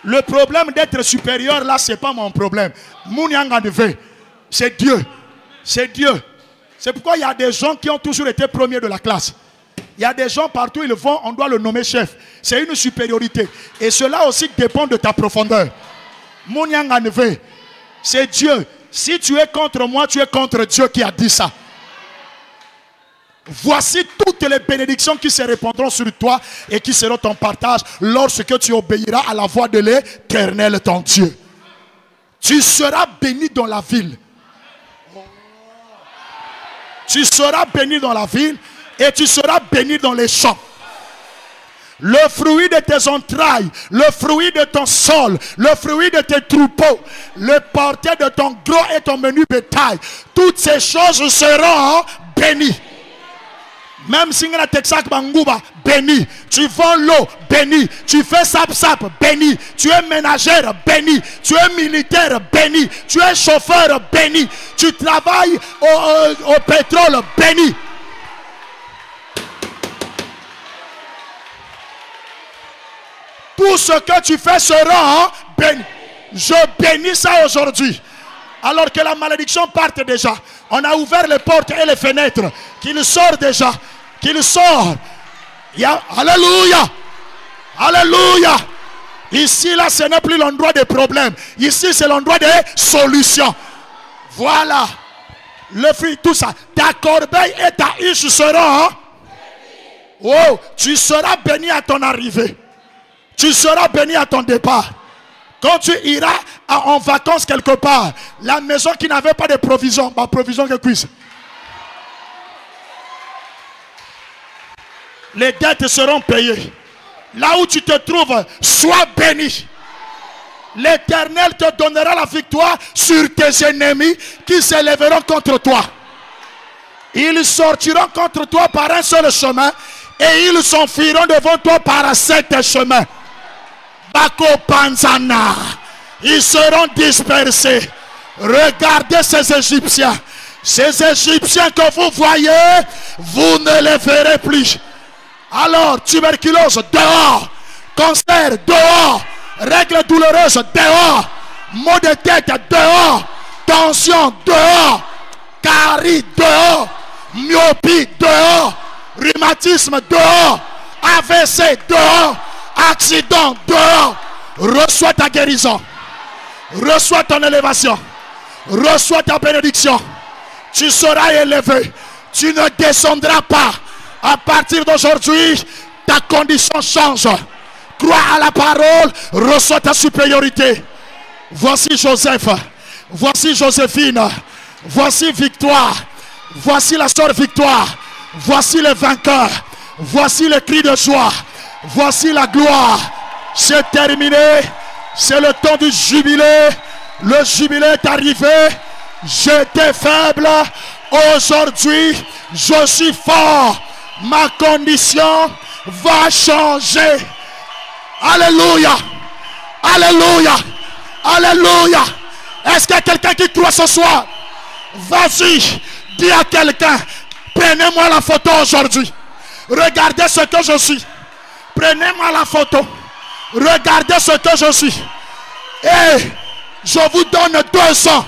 Le problème d'être supérieur, là, ce n'est pas mon problème. C'est Dieu. C'est Dieu. C'est pourquoi il y a des gens qui ont toujours été premiers de la classe. Il y a des gens partout, ils vont, on doit le nommer chef. C'est une supériorité. Et cela aussi dépend de ta profondeur. C'est Dieu. Si tu es contre moi, tu es contre Dieu qui a dit ça. Voici toutes les bénédictions qui se répandront sur toi et qui seront ton partage lorsque tu obéiras à la voix de l'Éternel, ton Dieu. Tu seras béni dans la ville. Tu seras béni dans la ville et tu seras béni dans les champs. Le fruit de tes entrailles, le fruit de ton sol, le fruit de tes troupeaux, le porté de ton gros et ton menu bétail, toutes ces choses seront bénies. Même si tu Texas Bangouba, béni. Tu vends l'eau, béni. Tu fais sap-sap, béni. Tu es ménagère, béni. Tu es militaire, béni. Tu es chauffeur, béni. Tu travailles au pétrole, béni. Tout ce que tu fais sera béni. Je bénis ça aujourd'hui. Alors que la malédiction parte déjà. On a ouvert les portes et les fenêtres. Qu'il sort déjà. Qu'il sort. Alléluia. Alléluia. Ici, là, ce n'est plus l'endroit des problèmes. Ici, c'est l'endroit des solutions. Voilà. Le fruit, tout ça. Ta corbeille et ta huche seront. Oh, tu seras béni à ton arrivée. Tu seras béni à ton départ. Quand tu iras en vacances quelque part, la maison qui n'avait pas de provision, ma provision que cuisse. Les dettes seront payées. Là où tu te trouves, sois béni. L'Éternel te donnera la victoire sur tes ennemis qui s'élèveront contre toi. Ils sortiront contre toi par un seul chemin et ils s'enfuiront devant toi par 7 chemins. Bako Panzana, ils seront dispersés. Regardez ces Égyptiens. Ces Égyptiens que vous voyez, vous ne les verrez plus. Alors, tuberculose, dehors. Cancer, dehors. Règles douloureuses, dehors. Maux de tête, dehors. Tension, dehors. Carie, dehors. Myopie, dehors. Rhumatisme, dehors. AVC, dehors. Accident, dehors. Reçois ta guérison. Reçois ton élévation. Reçois ta bénédiction. Tu seras élevé. Tu ne descendras pas. À partir d'aujourd'hui, ta condition change. Crois à la parole. Reçois ta supériorité. Voici Joseph. Voici Joséphine. Voici Victoire. Voici la sœur Victoire. Voici les vainqueurs. Voici le cri de joie. Voici la gloire. C'est terminé. C'est le temps du jubilé. Le jubilé est arrivé. J'étais faible. Aujourd'hui, je suis fort. Ma condition va changer. Alléluia. Alléluia. Alléluia. Est-ce qu'il y a quelqu'un qui croit ce soir? Vas-y. Dis à quelqu'un. Prenez-moi la photo aujourd'hui. Regardez ce que je suis. Prenez-moi la photo. Regardez ce que je suis. Et je vous donne 200.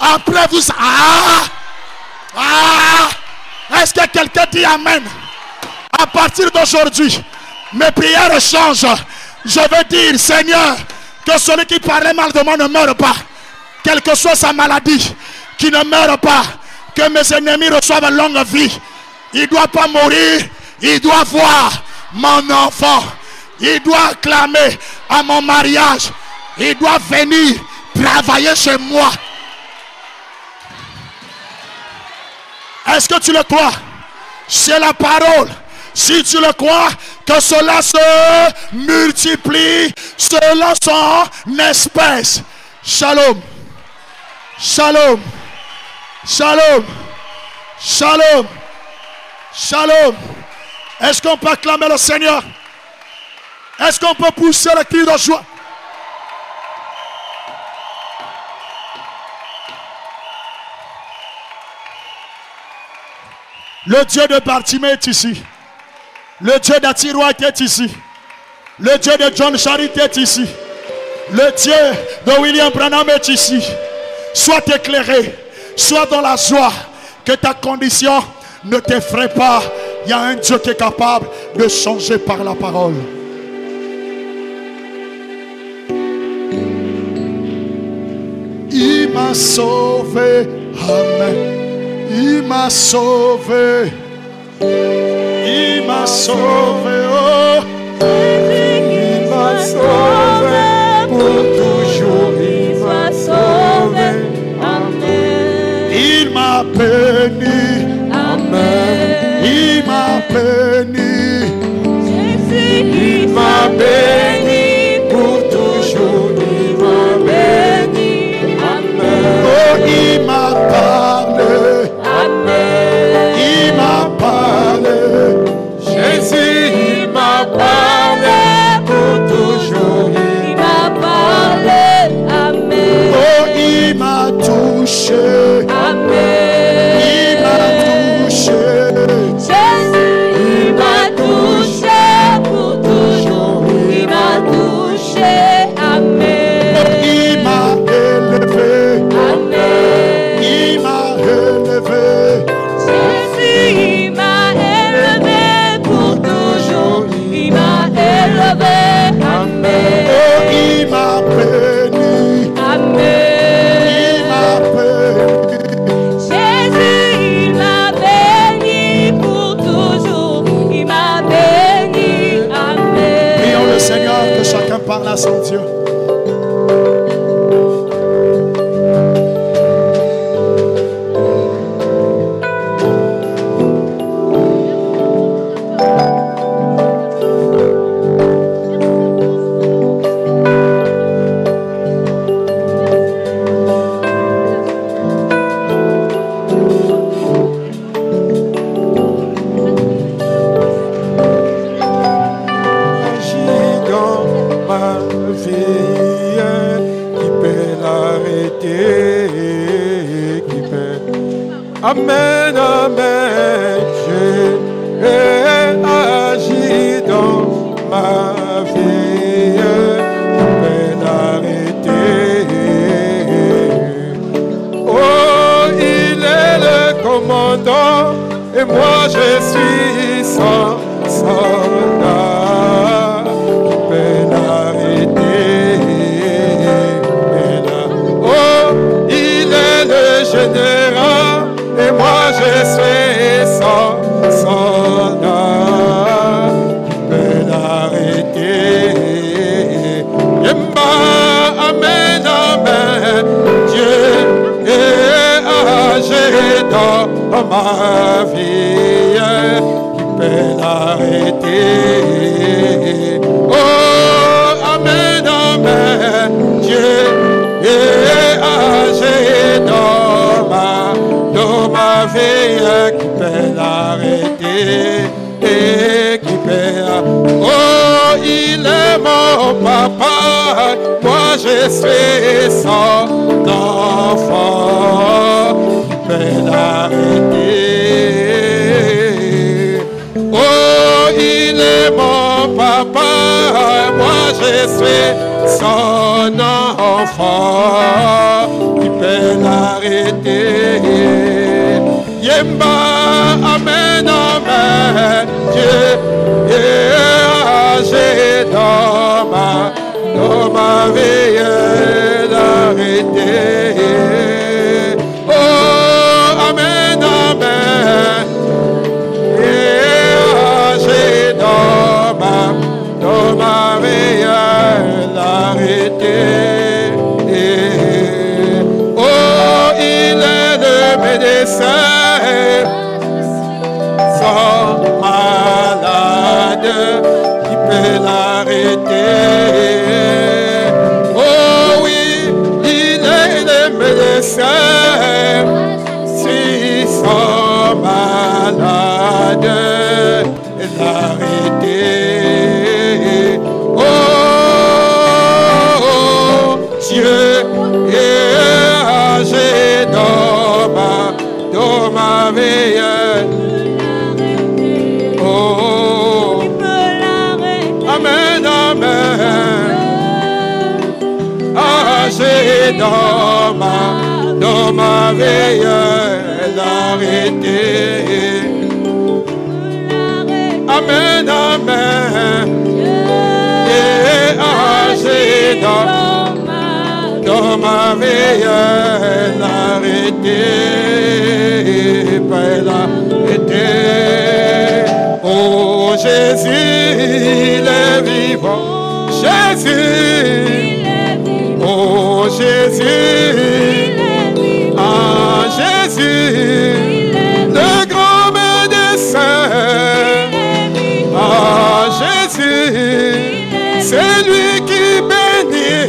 Après vous... Est-ce que quelqu'un dit amen? À partir d'aujourd'hui, mes prières changent. Je veux dire, Seigneur, que celui qui parlait mal de moi ne meure pas. Quelle que soit sa maladie, qui ne meure pas. Que mes ennemis reçoivent longue vie. Il ne doit pas mourir. Il doit voir mon enfant. Il doit acclamer à mon mariage. Il doit venir travailler chez moi. Est-ce que tu le crois? C'est la parole. Si tu le crois, que cela se multiplie, cela son espèce. Shalom. Shalom. Shalom. Shalom. Shalom. Est-ce qu'on peut acclamer le Seigneur? Est-ce qu'on peut pousser le cri de joie? Le Dieu de Bartimée est ici. Le Dieu d'Atiroak est ici. Le Dieu de John Charit est ici. Le Dieu de William Branham est ici. Sois éclairé. Sois dans la joie. Que ta condition ne t'effraie pas. Il y a un Dieu qui est capable de changer par la parole. Il m'a sauvé, amen. Il m'a sauvé. Il m'a sauvé, oh. Il m'a sauvé pour toujours. Il m'a sauvé, amen. Il m'a béni, amen. Il m'a béni. Jésus, il m'a béni pour toujours. Il m'a béni, amen. Oh, il m'a parlé, amen. il m'a parlé. Jésus, il m'a parlé pour toujours. Il m'a parlé, amen. Oh, il m'a touché, Amen. il m'a touché. Jésus, il m'a touché pour toujours. Il m'a touché, amen. Il m'a élevé, Amen. il m'a élevé. Jésus, il m'a élevé pour toujours. Il m'a élevé, amen. Oh, il m'a béni, Amen. il m'a béni. Jésus, il m'a béni pour toujours. Il m'a béni, amen. Prions le Seigneur, que chacun parle à son Dieu. Agis dans ma vie, qui peut l'arrêter, qui peut. Amen, amen. J'ai agi dans ma vie, qui peut l'arrêter. Oh, il est le commandant et moi je suis son soldat. Qui peut l'arrêter? Oh, il est le général et moi je suis son soldat. Qui peut l'arrêter? Yemba, amen, amen. Dieu est âgé dans ma vie, qui peut l'arrêter. Oh, amen, amen. Dieu est âgé dans ma vie, qui peut l'arrêter. Et qui peut. Oh, il est mon papa, moi je suis son enfant, qui peut l'arrêter. Oh, il est mon papa, moi je suis son enfant, qui peut l'arrêter. Yemba, amen, amen. Dieu est âgé dans ma vie, l'arrêter. Oh, amen, amen. Âgé dans ma vie, l'arrêter. Oh, il est le médecin, sans malade, qui peut l'arrêter. Oh oui, il est le médecin, si sans malade, l'arrêter. Oh, Dieu est âgé dans ma vie. Oh, amen, amen. Âgé dans ma vie, l'arrêter. Amen, amen. Et agis dans ma vie, l'arrêter, pas l'arrêter. Oh Jésus, il est vivant. Jésus, oh Jésus, ah Jésus, le grand médecin, ah Jésus, c'est lui qui bénit,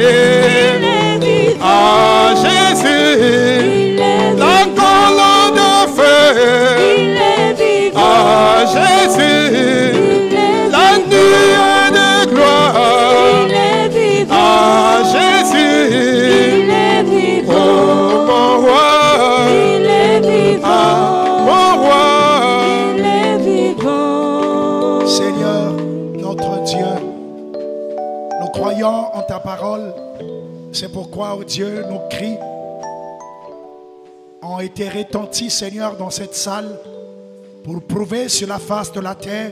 ah Jésus, la colonne de feu, ah Jésus, la nuée de gloire, ah Jésus, oh mon roi, ah mon roi. Seigneur, notre Dieu, nous croyons en ta parole. C'est pourquoi, oh Dieu, nos cris ont été retentis, Seigneur, dans cette salle pour prouver sur la face de la terre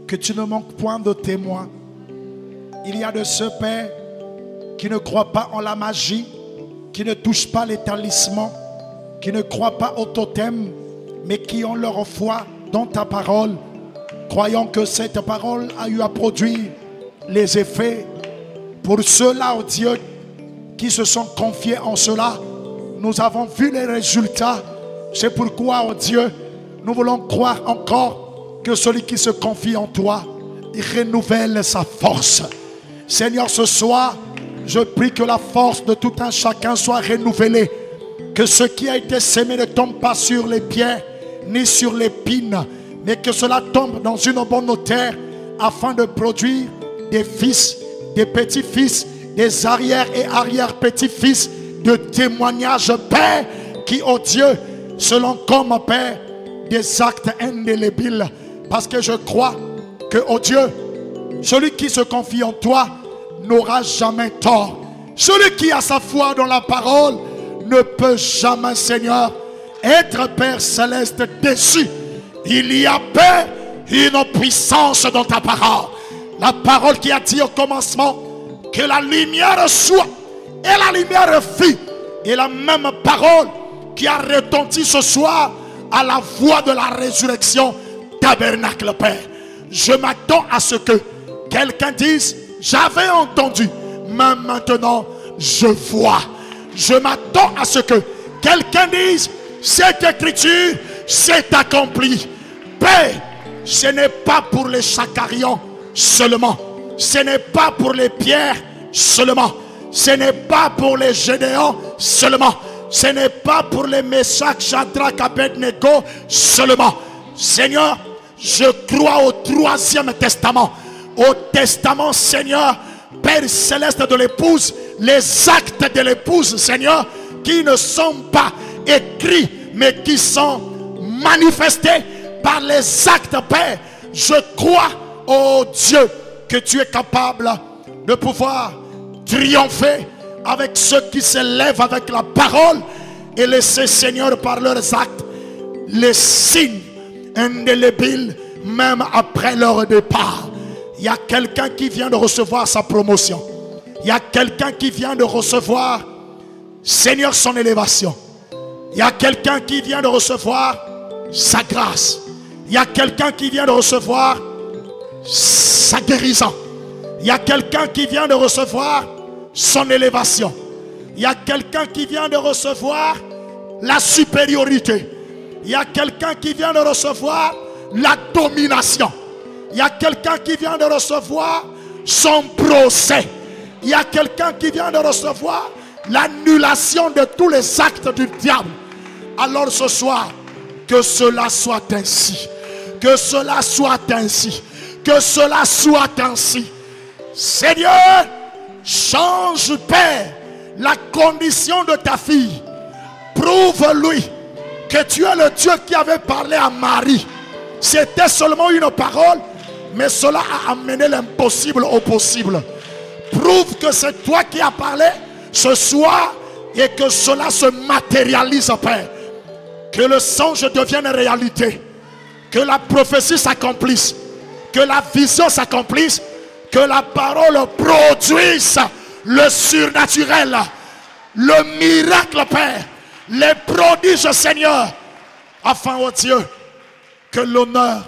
que tu ne manques point de témoins. Il y a de ceux, Père, qui ne croient pas en la magie, qui ne touchent pas les talismans, qui ne croient pas au totem, mais qui ont leur foi dans ta parole, croyant que cette parole a eu à produire les effets. Pour ceux-là, oh Dieu, qui se sont confiés en cela, nous avons vu les résultats. C'est pourquoi, oh Dieu, nous voulons croire encore que celui qui se confie en toi, il renouvelle sa force. Seigneur, ce soir, je prie que la force de tout un chacun soit renouvelée. Que ce qui a été semé ne tombe pas sur les pierres, ni sur l'épine, mais que cela tombe dans une bonne terre, afin de produire des fils, des petits-fils, des arrières et arrière-petits-fils, de témoignages, Père, qui, oh Dieu, selon comme, Père, des actes indélébiles. Parce que je crois que, oh Dieu, celui qui se confie en toi n'aura jamais tort. Celui qui a sa foi dans la parole ne peut jamais, Seigneur, être, Père céleste, déçu. Il y a, Père, une puissance dans ta parole. La parole qui a dit au commencement que la lumière soit, et la lumière fut. Et la même parole qui a retenti ce soir à la voix de la résurrection, tabernacle, Père. Je m'attends à ce que quelqu'un dise: j'avais entendu, mais maintenant je vois. Je m'attends à ce que quelqu'un dise: cette écriture s'est accomplie. Père, ce n'est pas pour les chacarions seulement, ce n'est pas pour les pierres seulement, ce n'est pas pour les Gédéons seulement, ce n'est pas pour les Meshach, Shadrach, Abednego seulement. Seigneur, je crois au 3e testament, au testament, Seigneur, Père céleste de l'épouse, les actes de l'épouse, Seigneur, qui ne sont pas écrits, mais qui sont manifestés par les actes, Père. Je crois, oh Dieu, que tu es capable de pouvoir triompher avec ceux qui se lèvent avec la parole et laisser, Seigneur, par leurs actes, les signes indélébiles, même après leur départ. Il y a quelqu'un qui vient de recevoir sa promotion. Il y a quelqu'un qui vient de recevoir, Seigneur, son élévation. Il y a quelqu'un qui vient de recevoir sa grâce. Il y a quelqu'un qui vient de recevoir sa guérison. Il y a quelqu'un qui vient de recevoir son élévation. Il y a quelqu'un qui vient de recevoir la supériorité. Il y a quelqu'un qui vient de recevoir la domination. Il y a quelqu'un qui vient de recevoir son procès. Il y a quelqu'un qui vient de recevoir l'annulation de tous les actes du diable. Alors ce soir, que cela soit ainsi. Que cela soit ainsi. Que cela soit ainsi. Seigneur, change, Père, la condition de ta fille. Prouve-lui que tu es le Dieu qui avait parlé à Marie. C'était seulement une parole, mais cela a amené l'impossible au possible. Prouve que c'est toi qui as parlé ce soir et que cela se matérialise, Père. Que le songe devienne réalité. Que la prophétie s'accomplisse. Que la vision s'accomplisse. Que la parole produise le surnaturel. Le miracle, Père. Les prodiges, Seigneur. Afin, oh Dieu, que l'honneur,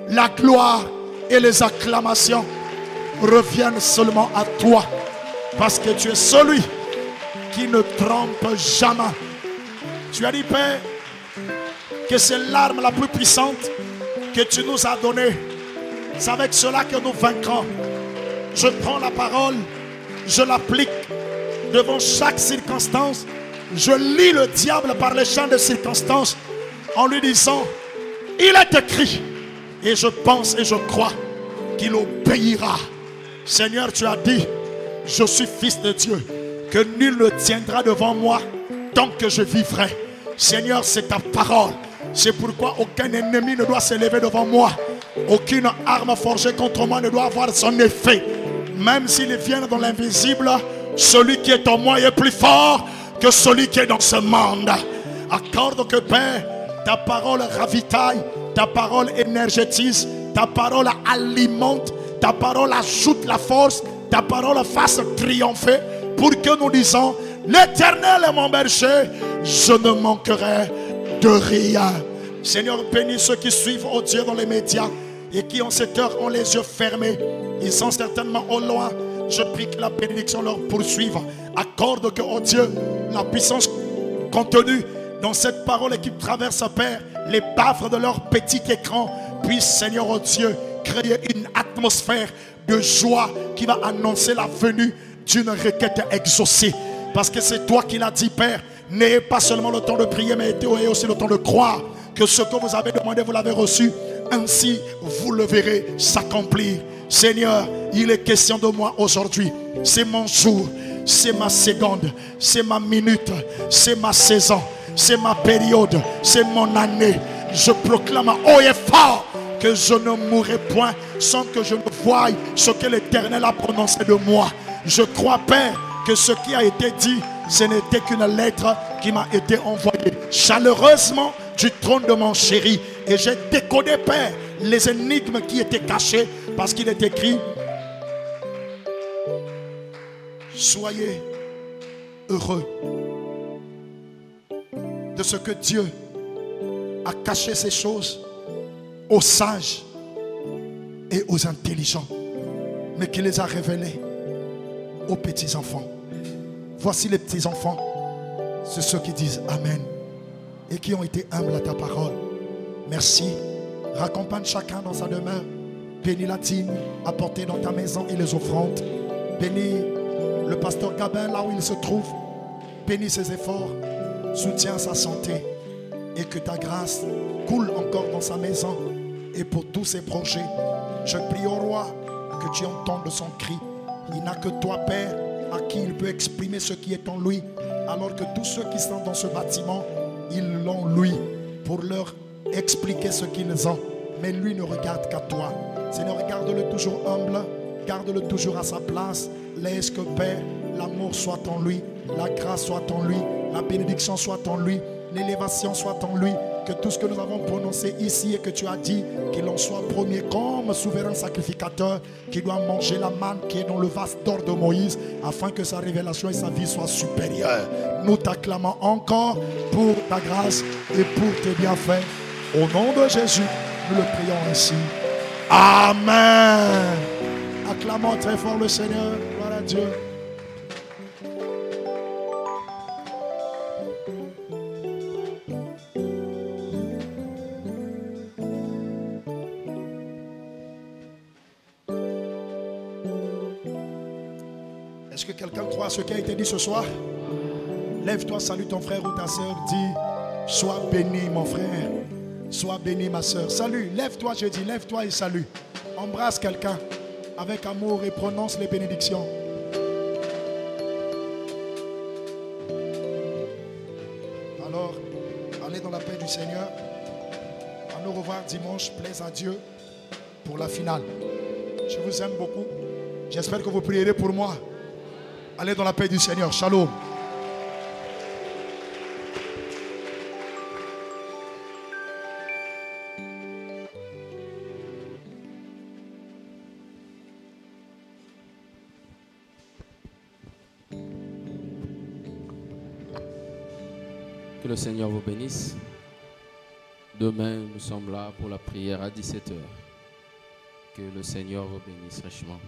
la gloire et les acclamations reviennent seulement à toi. Parce que tu es celui qui ne trompe jamais. Tu as dit, Père, que c'est l'arme la plus puissante que tu nous as donnée. C'est avec cela que nous vaincrons. Je prends la parole, je l'applique devant chaque circonstance. Je lis le diable par les champs de circonstances en lui disant, il est écrit. Et je pense et je crois qu'il obéira. Seigneur, tu as dit, je suis fils de Dieu, que nul ne tiendra devant moi tant que je vivrai. Seigneur, c'est ta parole. C'est pourquoi aucun ennemi ne doit s'élever devant moi. Aucune arme forgée contre moi ne doit avoir son effet. Même s'il vient dans l'invisible, celui qui est en moi est plus fort que celui qui est dans ce monde. Accorde que, Père, ta parole ravitaille, ta parole énergétise, ta parole alimente, ta parole ajoute la force, ta parole fasse triompher pour que nous disons, l'Éternel est mon berger, je ne manquerai de rien. Seigneur, bénis ceux qui suivent, oh Dieu, dans les médias et qui en cette heure ont les yeux fermés. Ils sont certainement au loin. Je prie que la bénédiction leur poursuive. Accorde que, oh Dieu, la puissance contenue dans cette parole et qui traverse, Père, les baffes de leur petit écran puisse, Seigneur, oh Dieu, créer une atmosphère de joie qui va annoncer la venue d'une requête exaucée. Parce que c'est toi qui l'as dit, Père. N'ayez pas seulement le temps de prier, mais ayez aussi le temps de croire que ce que vous avez demandé, vous l'avez reçu. Ainsi, vous le verrez s'accomplir. Seigneur, il est question de moi aujourd'hui. C'est mon jour, c'est ma seconde, c'est ma minute, c'est ma saison, c'est ma période, c'est mon année. Je proclame haut et fort que je ne mourrai point sans que je ne voie ce que l'Éternel a prononcé de moi. Je crois, Père, que ce qui a été dit, ce n'était qu'une lettre qui m'a été envoyée chaleureusement du trône de mon chéri. Et j'ai décodé, Père, les énigmes qui étaient cachées, parce qu'il est écrit, soyez heureux de ce que Dieu a caché ces choses aux sages et aux intelligents, mais qu'il les a révélés aux petits enfants. Voici les petits enfants, c'est ceux qui disent Amen et qui ont été humbles à ta parole. Merci. Raccompagne chacun dans sa demeure. Bénis la dîme apportée dans ta maison et les offrandes. Bénis le pasteur Gabin là où il se trouve. Bénis ses efforts. Soutiens sa santé. Et que ta grâce coule encore dans sa maison et pour tous ses projets. Je prie au roi que tu entendes son cri. Il n'a que toi, Père, à qui il peut exprimer ce qui est en lui. Alors que tous ceux qui sont dans ce bâtiment, ils l'ont lui pour leur expliquer ce qu'ils ont. Mais lui ne regarde qu'à toi. Seigneur, garde-le toujours humble. Garde-le toujours à sa place. Laisse que, Père, l'amour soit en lui. La grâce soit en lui. La bénédiction soit en lui. L'élévation soit en lui. Que tout ce que nous avons prononcé ici et que tu as dit, qu'il en soit premier comme souverain sacrificateur qui doit manger la manne qui est dans le vase d'or de Moïse afin que sa révélation et sa vie soient supérieures. Nous t'acclamons encore pour ta grâce et pour tes bienfaits. Au nom de Jésus, nous le prions ainsi. Amen. Acclamons très fort le Seigneur. Gloire à Dieu. Est-ce que quelqu'un croit à ce qui a été dit ce soir? Lève-toi, salue ton frère ou ta soeur. Dis, sois béni mon frère. Sois béni ma soeur. Salut, lève-toi, je dis, lève-toi et salue. Embrasse quelqu'un avec amour et prononce les bénédictions. Alors, allez dans la paix du Seigneur. À nous revoir dimanche, plaise à Dieu pour la finale. Je vous aime beaucoup. J'espère que vous prierez pour moi. Allez dans la paix du Seigneur. Shalom. Que le Seigneur vous bénisse. Demain, nous sommes là pour la prière à 17h. Que le Seigneur vous bénisse richement.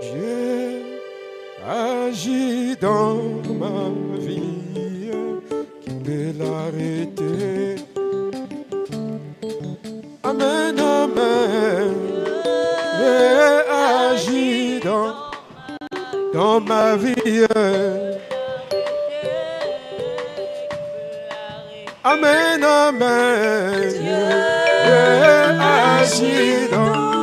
Dieu agit dans ma vie, qui peut l'arrêter? Amen, amen. Dieu agit dans ma vie. Amen, amen. Dieu agit dans